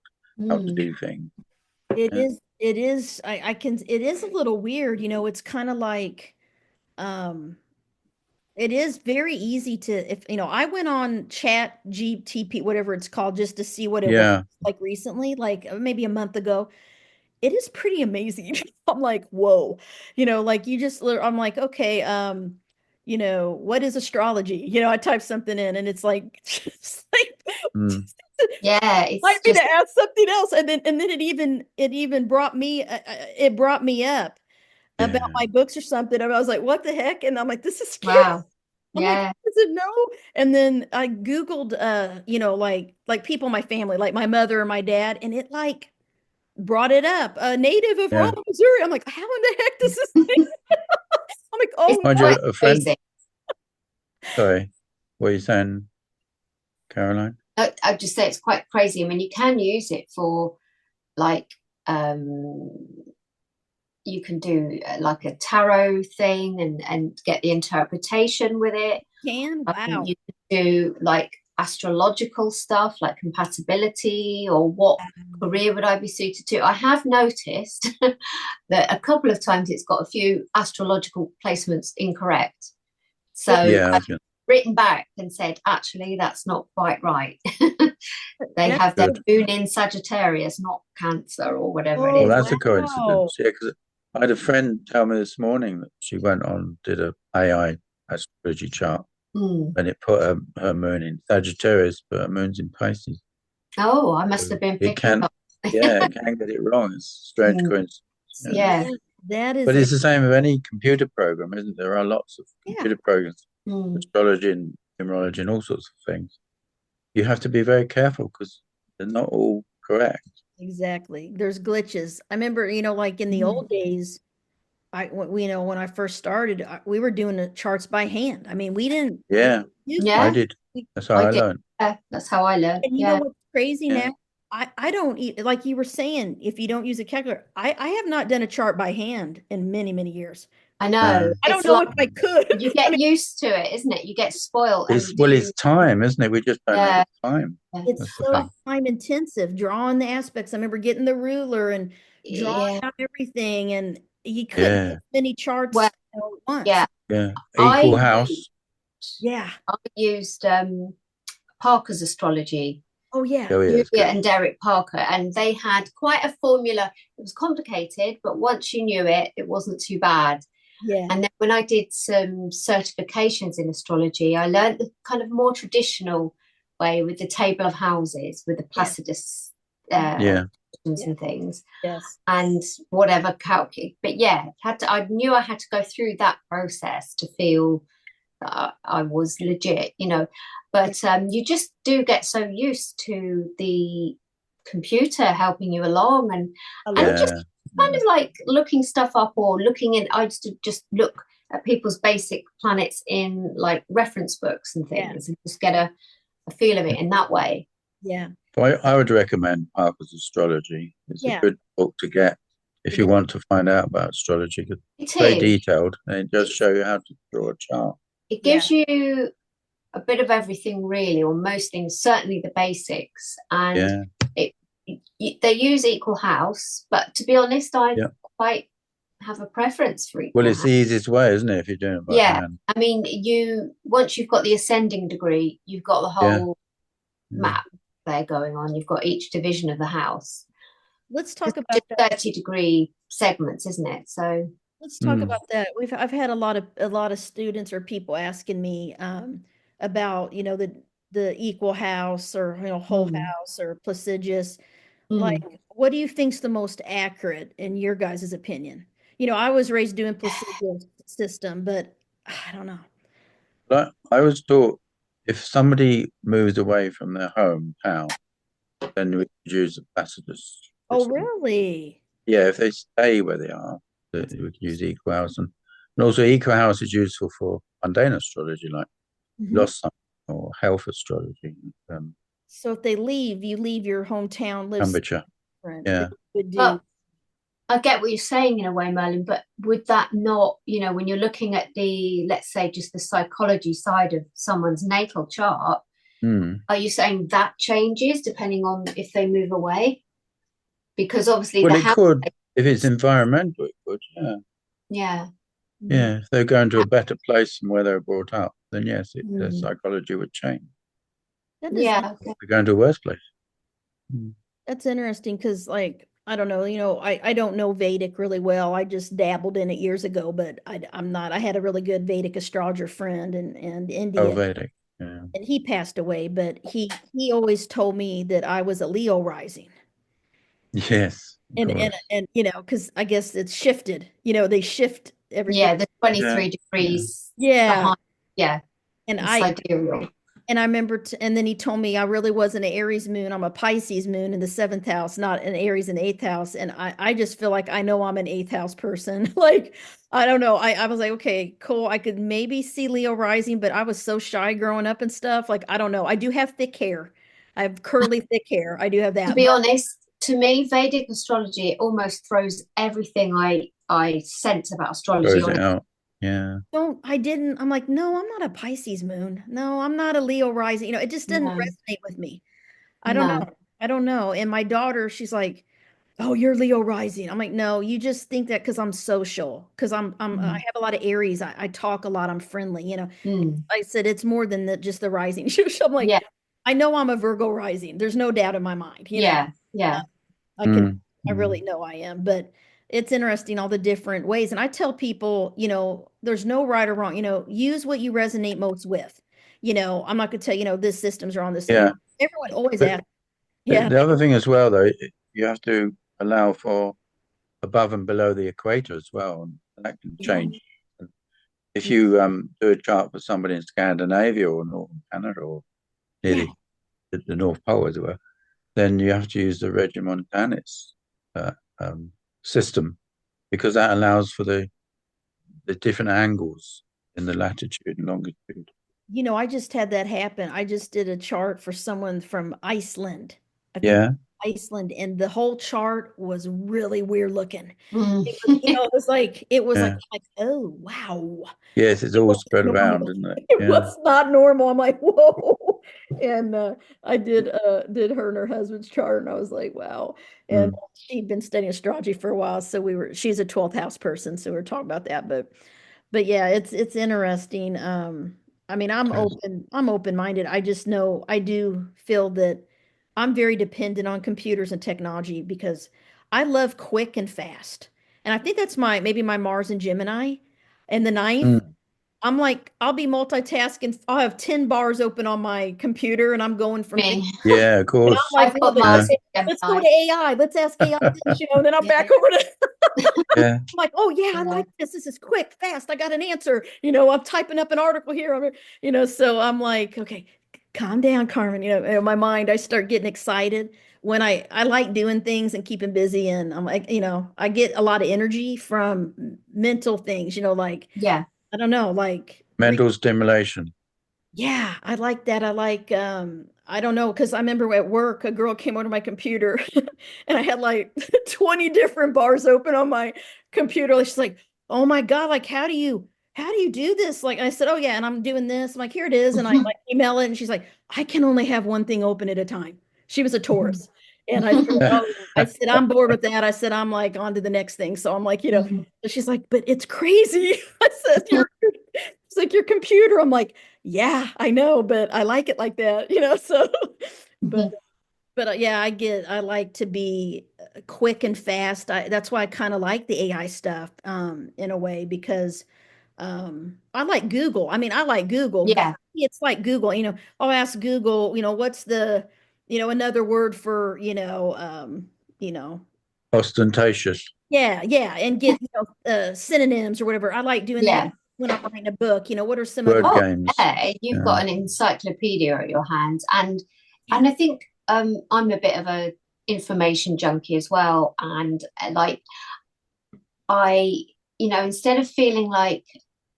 how to Mm. do things. It Yeah. is, it is, I can, it is a little weird, it's kind of like, um, it is very easy to, if, I went on Chat GTP, whatever it's called, just to see what it was Yeah. like recently, like maybe a month ago. It is pretty amazing. I'm like, whoa, like I'm like, okay, what is astrology? I type something in and it's like, just like, Mm. Yeah, like it's me just to ask something else. And then it even brought me up about Yeah. my books or something. And I was like, what the heck? And I'm like, this is scary. wow. I'm like, Yeah. is it no? And then I Googled, like people in my family, like my mother and my dad, and it like brought it up. A native of Yeah. Rolla, Missouri. I'm like, how in the heck does this thing? I'm like, It's oh Mind no. you, quite a friend, crazy. sorry, what are you saying, Caroline? I'd just say it's quite crazy. I mean, you can use it for like um you can do like a tarot thing and get the interpretation with it. Can wow. You can do like astrological stuff like compatibility or what career would I be suited to. I have noticed that a couple of times it's got a few astrological placements incorrect. So Yeah, I I've was gonna, written back and said, actually, that's not quite right. They That's have their good. moon in Sagittarius, not Cancer or whatever it Well, oh is. that's a wow. coincidence. Yeah, because I had a friend tell me this morning that she went on, did a AI astrology chart, Mm. and it put her moon in Sagittarius, but her moon's in Pisces. Oh, I must So have been it picking can, up. yeah, it can get it wrong. It's a strange Mm. coincidence. Yeah. Yeah. That But is it's it. the same with any computer program, isn't there? There are lots of Yeah, computer programs, Mm. astrology and numerology and all sorts of things. You have to be very careful because they're not all correct. exactly. There's glitches. I remember, like in the Mm. old days, when I first started, we were doing the charts by hand. I mean, we Yeah, didn't use I Yeah, did. we, That's how I I did. learned. Yeah, that's how I learned. and you know Yeah. what's crazy now? Yeah. I don't like you were saying, if you don't use a calculator, I have not done a chart by hand in many, many years. I know. No. I don't It's know like if I could. you I get mean, used to it, isn't it? You get spoiled and It's you well, do. it's time, isn't it? We just don't have Yeah. the time. it's That's the so thing. time intensive, drawing the aspects. I remember getting the ruler and drawing Yeah. out everything, and you couldn't get Yeah, many charts Well, at once. yeah. yeah. Equal I used, house. Yeah. I used Parker's astrology, Oh yeah. Oh yeah, Julia it's good. and Derek Parker, and they had quite a formula. It was complicated, but once you knew it, it wasn't too bad. Yeah. And then when I did some certifications in astrology, I learned the kind of more traditional way with the table of houses, with the Yeah. Placidus Yeah, Yeah. and things, Yes. and whatever calculate. But yeah, I knew I had to go through that process to feel that I was legit, But you just do get so used to the computer helping you along, I and love just yeah, kind yeah, of like looking stuff up or looking in. I used to just look at people's basic planets in like reference books and yeah. things, and just get a feel of it in that way. Yeah. So I would recommend Parker's Astrology. It's a Yeah. good book to get if you It want to find out about astrology. 'Cause It it's very is. detailed and it does It's, show you how to draw a chart. it yeah. gives you a bit of everything, really, or most things, certainly the basics. And Yeah, it, they use Equal House, but to be honest, I yeah. quite have a preference for Well, Equal it's House. the easiest way, isn't it, if you're doing it by Yeah, hand? I mean, once you've got the ascending degree, you've got the Yeah, whole yeah. map there going on. You've got each division of the house. Let's It's talk about just that. 30-degree segments, isn't it? So Let's talk Mm. about that. I've had a lot of students or people asking me about, the equal house or, whole house or placiduous. Like, Mm. what do you think's the most accurate in your guys' opinion? I was raised doing placiduous system, but I don't know. But I was taught if somebody moves away from their hometown, then we could use the passages Oh, system. really? Yeah, if they stay where they are, we could use equal house. And also equal house is useful for mundane astrology, like Mhm. lost something, or health astrology, So if they leave, you leave your hometown, live temperature. different. That Yeah. you would do. But I get what you're saying in a way, Merlin, but would that not, when you're looking at the, let's say, just the psychology side of someone's natal chart, Mm. are you saying that changes depending on if they move away? Because obviously Well, the it house, could, if it's environmental, it could, yeah. yeah. Mm. Yeah, if they're going to a better place than where they were brought up, then yes, their Mm. psychology would change. That is Yeah. They're going to a worse place. Mm. That's interesting because, like, I don't know, I don't know Vedic really well. I just dabbled in it years ago, but I'm not. I had a really good Vedic astrologer friend in Oh, India, Vedic. Yeah. and he passed away. But he always told me that I was a Leo rising, Yes, of course. and because I guess it's shifted. They shift everything. Yeah, the Yeah. 23 Yeah. degrees Yeah, behind. Yeah, and the I sidereal. And I remember, and then he told me I really wasn't an Aries moon. I'm a Pisces moon in the seventh house, not an Aries in the eighth house. And I just feel like I know I'm an eighth house person. Like, I don't know. I was like, okay, cool. I could maybe see Leo rising, but I was so shy growing up and stuff. Like, I don't know. I do have thick hair. I have curly, thick hair. I do have To that. be But honest, to me, Vedic astrology it almost throws everything I sense about astrology Throws on it it. out. Yeah. I didn't. I'm like, no, I'm not a Pisces moon. No, I'm not a Leo rising. It just didn't No, resonate with me. I don't no. know. I don't know. And my daughter, she's like, "Oh, you're Leo rising." I'm like, "No, you just think that because I'm social, because I Mm. have a lot of Aries. I talk a lot. I'm friendly. Mm. I said it's more than just the rising." I'm like, Yeah, I know I'm a Virgo rising. There's no doubt in my mind. yeah, Uh, yeah. I can, Mm. I really Mm. know I am, but it's interesting all the different ways. And I tell people, there's no right or wrong. Use what you resonate most with. I'm not gonna tell this systems are on this. Yeah. Everyone always But asks, yeah. the other thing as well, though, you have to allow for above and below the equator as well, and that can Yeah. change. And if you do a chart for somebody in Scandinavia or Northern Canada or near Yeah. the North Pole, as it were, then you have to use the Regiomontanus uh, um, system because that allows for the different angles in the latitude and longitude. I just had that happen. I just did a chart for someone from Iceland. I think Yeah, Iceland, and the whole chart was really weird looking. Mm. yeah, Oh, wow. yes, it's It all wasn't spread around, normal. isn't it? It Yeah. was not normal. I'm like, whoa. And I did her and her husband's chart, and I was like, wow. And Mm. she'd been studying astrology for a while, so she's a 12th house person, so we were talking about that. But yeah, it's interesting. I mean, Yes. I'm open-minded. I just know I do feel that I'm very dependent on computers and technology because I love quick and fast. And I think that's maybe my Mars and Gemini. And the ninth, Mm. I'm like, I'll be multitasking. I'll have 10 bars open on my computer and I'm going from thing. Me. Yeah, of And I'm course. like, I've well, got Yeah, Mars in let's go Gemini. to AI. Let's ask AI this, and then I'm Yeah, back over to yeah. I'm like, oh yeah, I yeah, like this. This is quick, fast. I got an answer. I'm typing up an article here. So I'm like, okay, calm down, Carmen. In my mind, I start getting excited when I like doing things and keeping busy. And I'm like, I get a lot of energy from mental things, like, yeah. I don't know, like Mental stimulation. yeah, I like that. I like I don't know, because I remember at work a girl came onto my computer and I had like 20 different bars open on my computer. She's like, "Oh my God, like how do you do this?" Like I said, "Oh yeah, and I'm doing this." I'm like, "Here it is." And I like email it and she's like, "I can only have one thing open at a time." She was a Taurus. And I said, "Oh, I said I'm bored with that." I said, "I'm like on to the next thing." So I'm like, so she's like, "But it's crazy." I said, it's like your computer. I'm like, yeah, I know, but I like it like that, so but yeah, I like to be quick and fast. That's why I kind of like the AI stuff in a way because I like Google. I mean, I like Google. Yeah. It's like Google, I'll ask Google, what's the, another word for, you know, Ostentatious yeah, yeah, and get, synonyms or whatever. I like doing that Yeah. when I'm writing a book. What are some of word the, Oh, games. yeah. You've Yeah. got an encyclopedia at your hands. And Yeah. I think I'm a bit of a information junkie as well. And like I, instead of feeling like,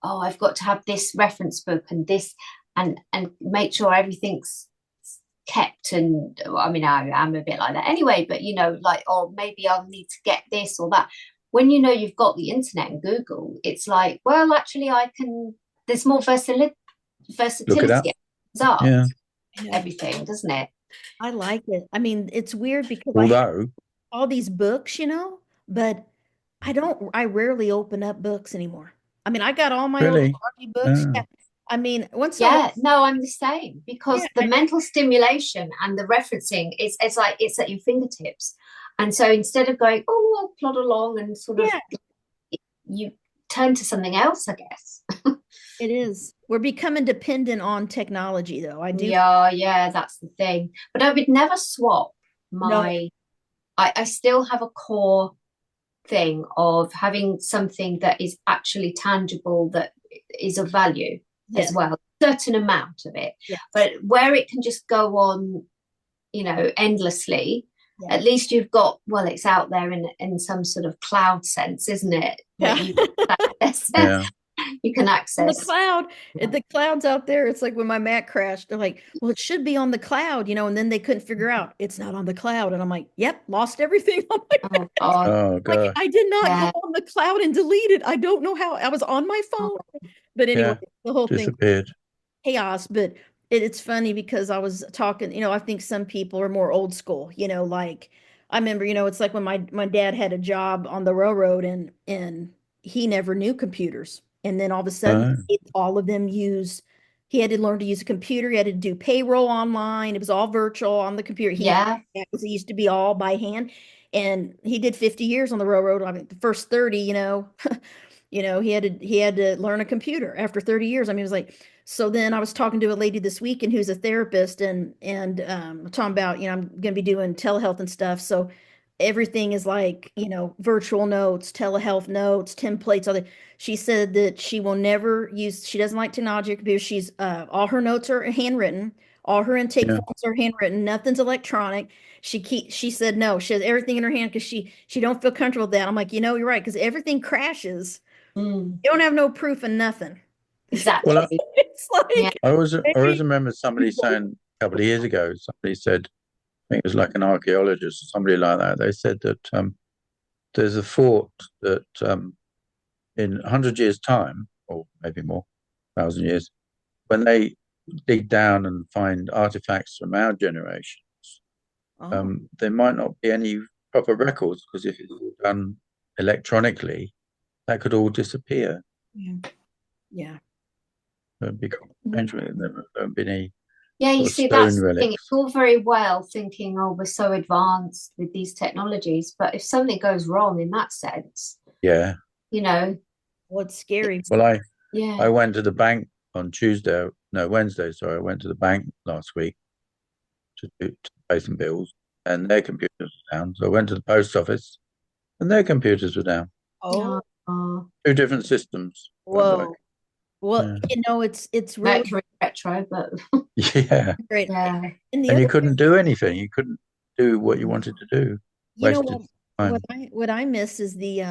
oh, I've got to have this reference book and this and make sure everything's kept, and I mean I am a bit like that anyway, but like, oh, maybe I'll need to get this or that. When you've got the internet and Google, it's like, well, actually I can, there's more Look it up. versatility. It comes up Yeah. everything, doesn't it? I like it. I mean, it's weird because I have Although, all these books, but I rarely open up books anymore. I mean, I got all my old really, astrology books. uh, Yeah. I mean, once in a while, Yeah, no, I'm the same, yeah, because the mental stimulation and the referencing it's like it's at your fingertips. And so instead of going, oh, I'll plod along and sort of, yeah, you turn to something else, I guess. it is. We're becoming dependent on technology, though. I do Yeah, that's the thing. But I would never swap know. my, I still have a core thing of having something that is actually tangible, that is of value as Yes, well, certain amount of it. yes, But where it can just go on, endlessly, yeah. at least you've got, well, it's out there in some sort of cloud sense, isn't it, that Yeah. you can access. yeah, You can The access. cloud, the cloud's out there. It's like when my Mac crashed, they're like, well, it should be on the cloud, and then they couldn't figure out it's not on the cloud. And I'm like, yep, lost everything on my Oh God. oh like gosh, I did not go Yeah. on the cloud and delete it. I don't know how. I was on my phone. But anyway, yeah, the whole thing disappeared. chaos, but it's funny because I was talking, I think some people are more old school, like I remember, it's like when my dad had a job on the railroad and he never knew computers. And then all of a sudden Oh, all of them he had to learn to use a computer. He had to do payroll online. It was all virtual on the computer. Yeah. It used to be all by hand. And he did 50 years on the railroad. I mean, the first 30, he had to learn a computer after 30 years. I mean, it was like, so then I was talking to a lady this week and who's a therapist and talking about, I'm going to be doing telehealth and stuff. So everything is like, virtual notes, telehealth notes, templates, all that. She said that she will never she doesn't like technology because she's, all her notes are handwritten. All her intake yeah. forms are handwritten. Nothing's electronic. She said no. She has everything in her hand because she don't feel comfortable with that. I'm like, you're right, because everything crashes. Mm, You don't have no proof of nothing. Well, exactly. It's Yeah. like I always maybe remember somebody saying a couple of years ago. Somebody said, I think it was like an archaeologist or somebody like that. They said that there's a thought that in 100 years' time, or maybe more, 1,000 years, when they dig down and find artifacts from our generation, oh there might not be any proper records because if it's all done electronically, that could all disappear. yeah. Yeah. It'd be strange. There won't be any Yeah, you sort of see, stone that's the thing. It's relics. all very well thinking, oh, we're so advanced with these technologies, but if something goes wrong in that sense, Yeah. you know, What's scary? Well, I yeah. went to the bank on Tuesday, no, Wednesday, sorry. I went to the bank last week to pay some bills and their computers were down. So I went to the post office and their computers were down. Oh, Oh, Two different systems weren't whoa. working. Well, Yeah. it's really Mercury retro, but Yeah. great. yeah. And the And you other, couldn't do anything. You couldn't do what you wanted to do. what Wasted what time. I miss is the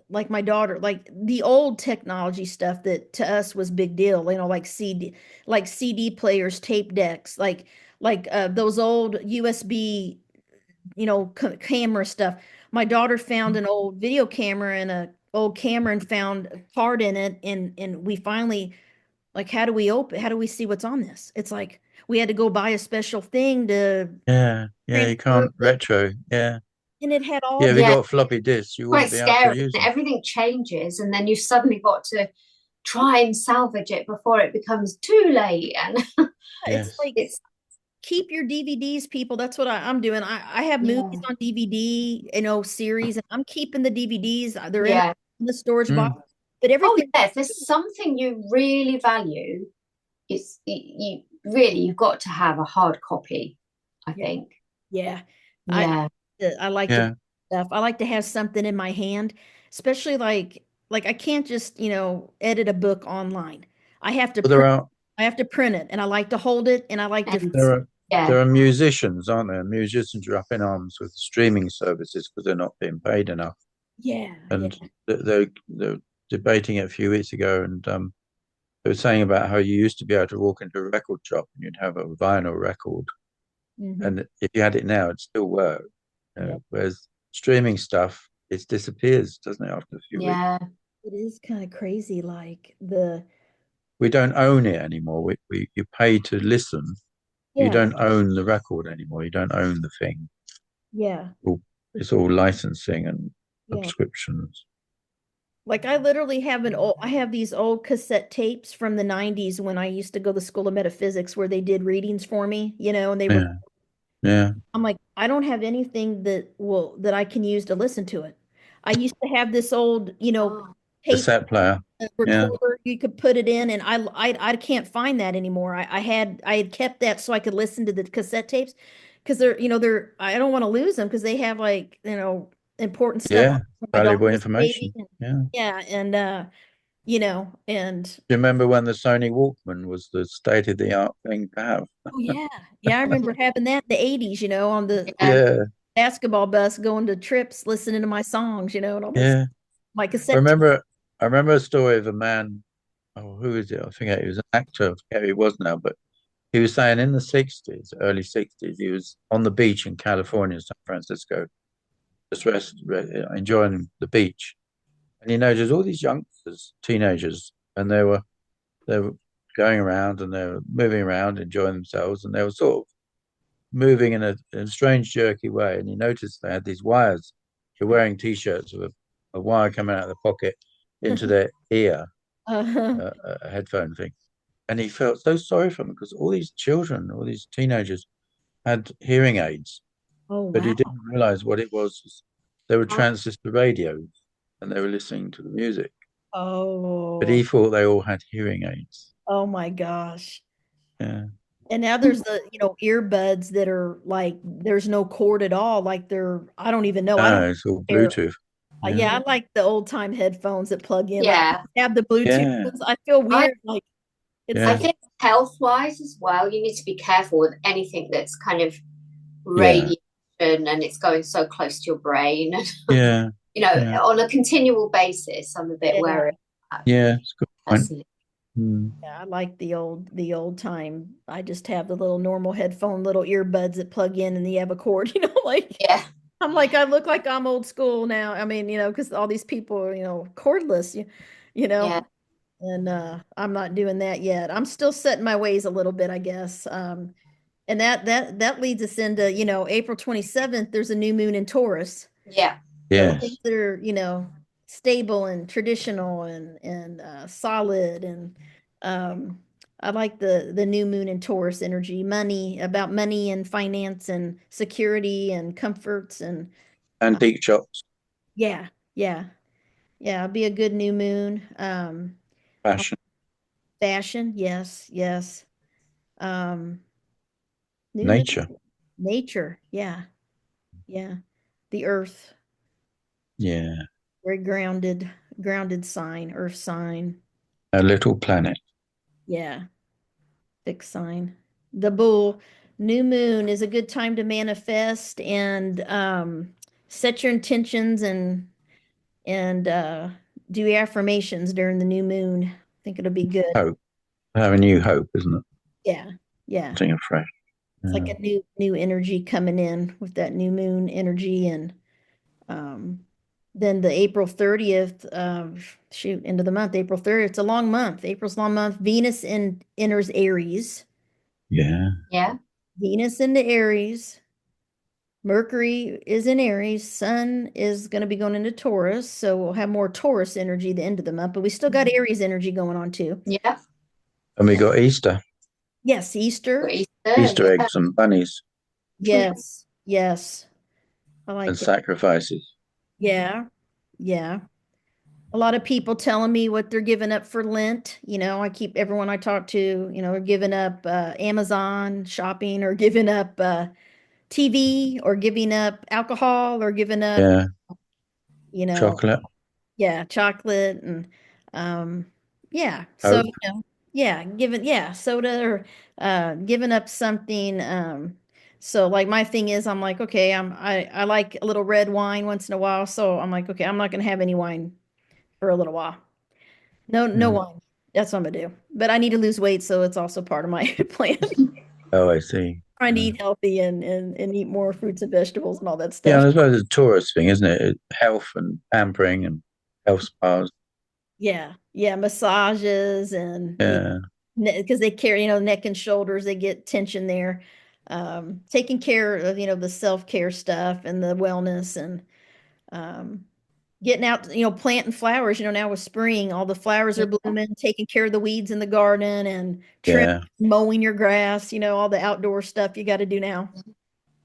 like my daughter, like the old technology stuff that to us was big deal, like CD players, tape decks, like those old USB, camera stuff. My daughter found an old video camera and a old camera and found a card in it and we finally, like, how do we see what's on this? It's like we had to go buy a special thing to Yeah. Yeah. You transfer can't it, retro. Yeah. and it had all Yeah. If you the, Yeah, got floppy disks, you quite wouldn't be able to scary. use them. Everything changes, and then you've suddenly got to try and salvage it before it becomes too late. And it's Yes. like it's, keep your DVDs, people. That's what I'm doing. I have movies yeah, on DVD, series, and I'm keeping the DVDs. They're in yeah, the storage Mm. box. but Oh everything, yeah, if there's something you really value, you really, you've got to have a hard copy, I yeah, think. yeah. I Yeah. I like the Yeah. stuff. I like to have something in my hand, especially like I can't just, edit a book online. I have to But there print are I have to print it and I like to hold it and I like to And there are yeah, there are musicians, aren't there? Musicians are up in arms with streaming services because they're not being paid enough. yeah, yeah. And they're debating it a few weeks ago, and they were saying about how you used to be able to walk into a record shop and you'd have a vinyl record, Hmm. and if you had it now, it'd still work. Yeah. Whereas streaming stuff, it disappears, doesn't it, after a few weeks? yeah, It is kind of crazy like the We don't own it anymore. We you pay to listen. You yeah, don't own the record anymore. You don't own the thing. yeah. Well, it's all licensing and Yeah. subscriptions. Like I have these old cassette tapes from the 90s when I used to go to the School of Metaphysics where they did readings for me, and they were Yeah, yeah. I'm like, I don't have anything that I can use to listen to it. I used to have this old, oh, tape Cassette player. Yeah, recorder you could put it in, and I can't find that anymore. I had kept that so I could listen to the cassette tapes because they're I don't want to lose them because they have like important stuff yeah. for my Valuable daughter's baby. information. And, Yeah. Do yeah, and you remember when the Sony Walkman was the state of the art thing to have? oh yeah, yeah, I remember having that in the 80s, on the yeah, Yeah, basketball bus going to trips, listening to my songs, and all this yeah. my I cassette tape. remember I remember a story of a man. Oh, who is it? I forget. He was an actor. I forget who he was now, but he was saying in the 60s, early 60s, he was on the beach in California, San Francisco, just enjoying the beach. And he noticed all these youngsters, teenagers, and they were going around and they were moving around, enjoying themselves, and they were sort of moving in a strange, jerky way. And he noticed they had these wires. They're wearing t-shirts with a wire coming out of the pocket into their ear, Uh, a headphone thing. And he felt so sorry for them because all these children, all these teenagers had hearing aids, oh but he wow. didn't realize what it was. They were oh, transistor radios and they were listening to the music, but Oh, he thought they all had hearing aids. oh my gosh. Yeah. And now there's the, earbuds that are like there's no cord at all. Like I don't even know. I don't No, it's all care. Bluetooth. Yeah. Yeah, I like the old time headphones that plug in. Like yeah. I have the Bluetooth Yeah. ones. I feel I weird. Like it's I Yeah. like, think health wise as well, you need to be careful with anything that's kind of Yeah. radiation and it's going so close to your brain. Yeah. Yeah. On a continual basis, I'm a bit yeah, wary of that Yeah. It's a good point. personally. Mm. yeah, I like the old time. I just have the little normal headphone, little earbuds that plug in and you have a cord, like Yeah, I'm like, I look like I'm old school now. I mean, because all these people are, cordless, you know, yeah, and I'm not doing that yet. I'm still setting my ways a little bit, I guess. And that leads us into, April 27th, there's a new moon in Taurus. yeah, So things Yes. that are, stable and traditional and solid and I like the new moon in Taurus energy, about money and finance and security and comforts and Antique shops, yeah, yeah, yeah, it'll be a good new moon. fashion, Fashion, yes, yes. Um, New moon, nature. nature, yeah, yeah. The earth, Yeah. very grounded sign, earth sign, A little planet. yeah, fixed sign. The bull, new moon is a good time to manifest and set your intentions and do affirmations during the new moon. I think it'll be good. Hope. Have a new hope, isn't it? Yeah, yeah. Something afresh. It's like Yeah. a new energy coming in with that new moon energy and um then the April 30th, shoot, end of the month, April 30th. It's a long month. April's a long month. Enters Aries. Yeah. yeah. Venus into Aries. Mercury is in Aries. Sun is going to be going into Taurus. So we'll have more Taurus energy the end of the month, but we still got Aries energy going on too. Yeah. And we got Easter, Yes, For Easter. Easter, Easter yeah. eggs and bunnies Yes, yes. I and like that. sacrifices. Yeah, yeah. A lot of people telling me what they're giving up for Lent. I keep everyone I talk to, are giving up Amazon shopping or giving up TV or giving up alcohol or giving up, Yeah, you know, chocolate, yeah, chocolate and um yeah. So, hope. yeah, soda or giving up something. So like my thing is I'm like, okay, I like a little red wine once in a while. So I'm like, okay, I'm not gonna have any wine for a little while. No Mm. wine. That's what I'm gonna do. But I need to lose weight, so it's also part of my plan. Oh, I see. Trying to Yeah. eat healthy and eat more fruits and vegetables and all that Yeah, stuff. and I suppose it's a tourist thing, isn't it? Health and pampering and health spas. Yeah, yeah, massages and Yeah, because they carry, neck and shoulders, they get tension there. Taking care of, the self-care stuff and the wellness and um, getting out, planting flowers. Now with spring, all the flowers are blooming, taking care of the weeds in the garden and trimming, yeah. mowing your grass, all the outdoor stuff you got to do now.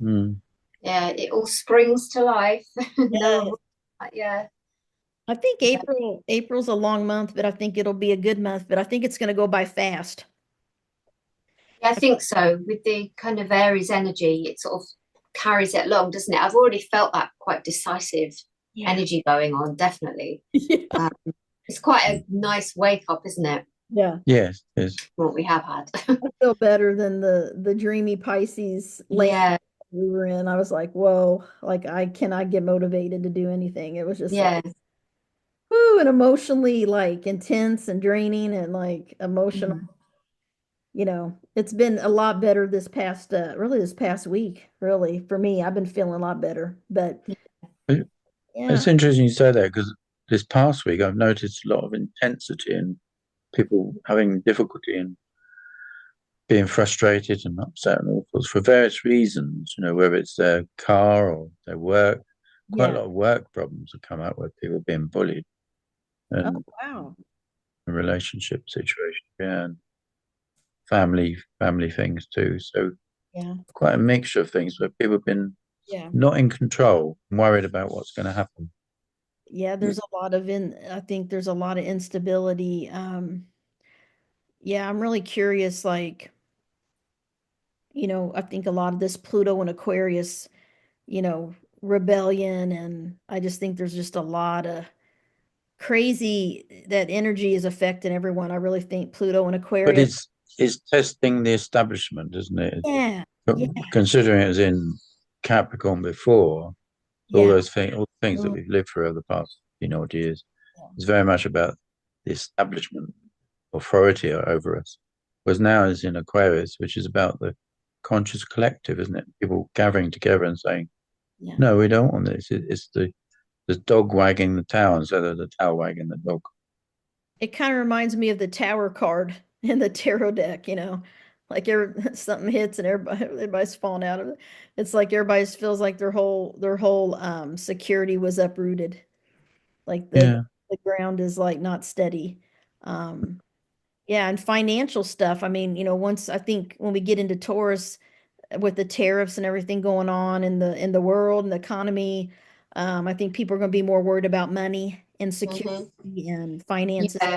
Mm. Yeah, it all springs to life. Yes. No, yeah. I think April's a long month, but I think it'll be a good month, but I think it's going to go by fast. Yeah, I think so. With the kind of Aries energy, it sort of carries it along, doesn't it? I've already felt that quite decisive Yeah. energy going on, definitely. Yeah. Um, it's quite a nice wake up, isn't it? Yeah. Yes, yes. What we have had. I feel better than the dreamy Pisces land Yeah, we were in. I was like, whoa, like I cannot get motivated to do anything. It was just like, yeah. whoo, and emotionally like intense and draining and like emotional. Mhm. It's been a lot better this past really this past week, really, for me. I've been feeling a lot better. But It- yeah, It's interesting you say that because this past week I've noticed a lot of intensity and people having difficulty and being frustrated and upset and all sorts for various reasons, whether it's their car or their work. Quite a yeah. lot of work problems have come out where people are being bullied Oh, and wow. a relationship situation, yeah, and family things too. So Yeah. quite a mixture of things where people have been Yeah. not in control, worried about what's going to happen. Yeah, there's a lot of I think there's a lot of instability. Yeah, I'm really curious, like, I think a lot of this Pluto and Aquarius, rebellion, and I just think there's just a lot of crazy that energy is affecting everyone. I really think Pluto and But Aquarius. it's testing the establishment, isn't it? Yeah, yeah, Considering it was in Capricorn before, yeah. all the things that Mm, we've lived for over the past, odd years, is very much about the establishment authority over us. Whereas now is in Aquarius, which is about the conscious collective, isn't it? People gathering together and saying, yeah. "No, we don't want this. It's the dog wagging the tail instead of the tail wagging the dog." It kind of reminds me of the Tower card in the tarot deck, like something hits and everybody's falling out of it. It's like everybody feels like their whole security was uprooted. Like the Yeah, the ground is like not steady. Um, yeah, and financial stuff. I mean, once I think when we get into Taurus with the tariffs and everything going on in the world and the economy, I think people are going to be more worried about money and security Mhm. and finances. Yeah.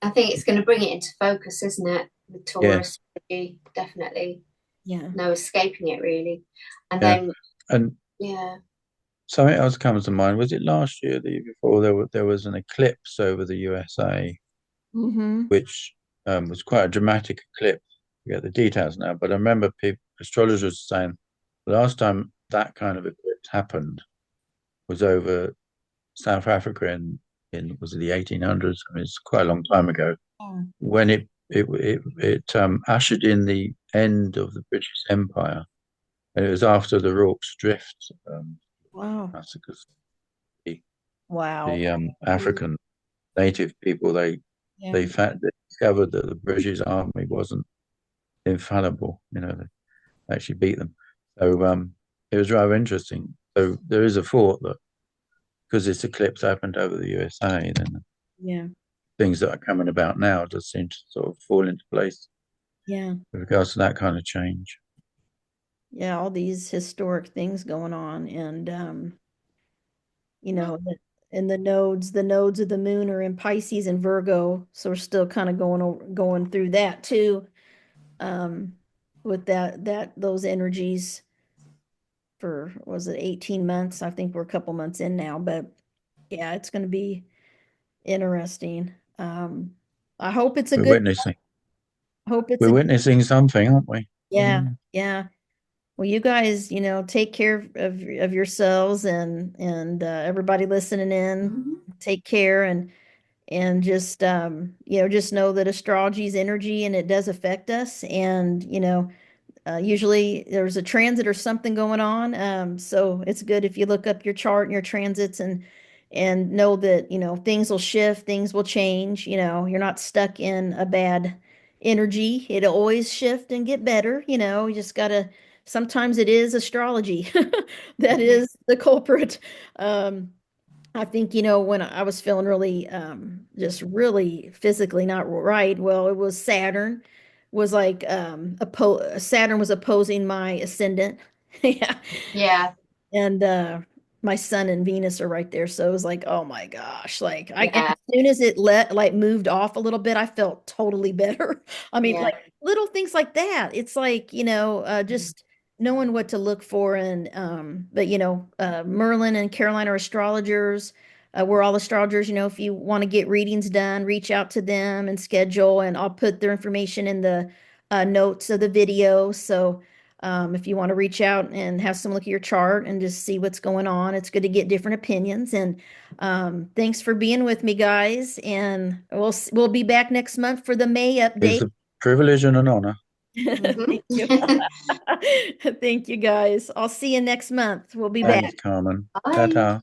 I think it's going to bring it into focus, isn't it? The yeah, Taurus energy, definitely. Yeah. No escaping it, really. And yeah. then, And yeah. something else comes to mind. Was it last year, the year before? There was an eclipse over the USA, Mm-hmm. which was quite a dramatic eclipse. I forget the details now, but I remember people, astrologers saying the last time that kind of eclipse happened was over South Africa in was it the 1800s? I mean, it's quite a long time ago Oh, when it ushered in the end of the British Empire, and it was after the Rorke's Drift wow. massacres. The, Wow. the African native people Yeah. they discovered that the British army wasn't infallible. They actually beat them. So it was rather interesting. So there is a thought that because this eclipse happened over the USA, then Yeah. things that are coming about now just seem to sort of fall into place Yeah. with regards to that kind of change. Yeah. All these historic things going on. And, you know, And the nodes of the moon are in Pisces and Virgo, so we're still kind of going through that too. With those energies for, was it 18 months? I think we're a couple months in now, but yeah, it's going to be interesting. I hope it's a We're good, witnessing. hope it's We're a, witnessing something, aren't we? yeah, yeah. Well, you guys, take care of yourselves and everybody listening in, take care and just just know that astrology is energy and it does affect us. And usually there's a transit or something going on. So it's good if you look up your chart and your transits and know that, things will shift, things will change. You're not stuck in a bad energy. It'll always shift and get better. You just gotta, sometimes it is astrology that is the culprit. I think, when I was feeling really, just really physically not right, well, it was Saturn was like, Saturn was opposing my ascendant. Yeah. Yeah, And my sun and Venus are right there. So it was like, oh my gosh. Like and yeah, as soon as it moved off a little bit, I felt totally better. I mean, yeah. like little things like that. It's like, just knowing what to look for. And but Merlin and Caroline are astrologers. We're all astrologers. If you want to get readings done, reach out to them and schedule, and I'll put their information in the notes of the video. So if you want to reach out and have some look at your chart and just see what's going on, it's good to get different opinions. And thanks for being with me, guys. And we'll be back next month for the May It's update. a privilege and an honor. Thank you. Thank you, guys. I'll see you next month. We'll be Thanks, back. Carmen. Bye. Ta-ta.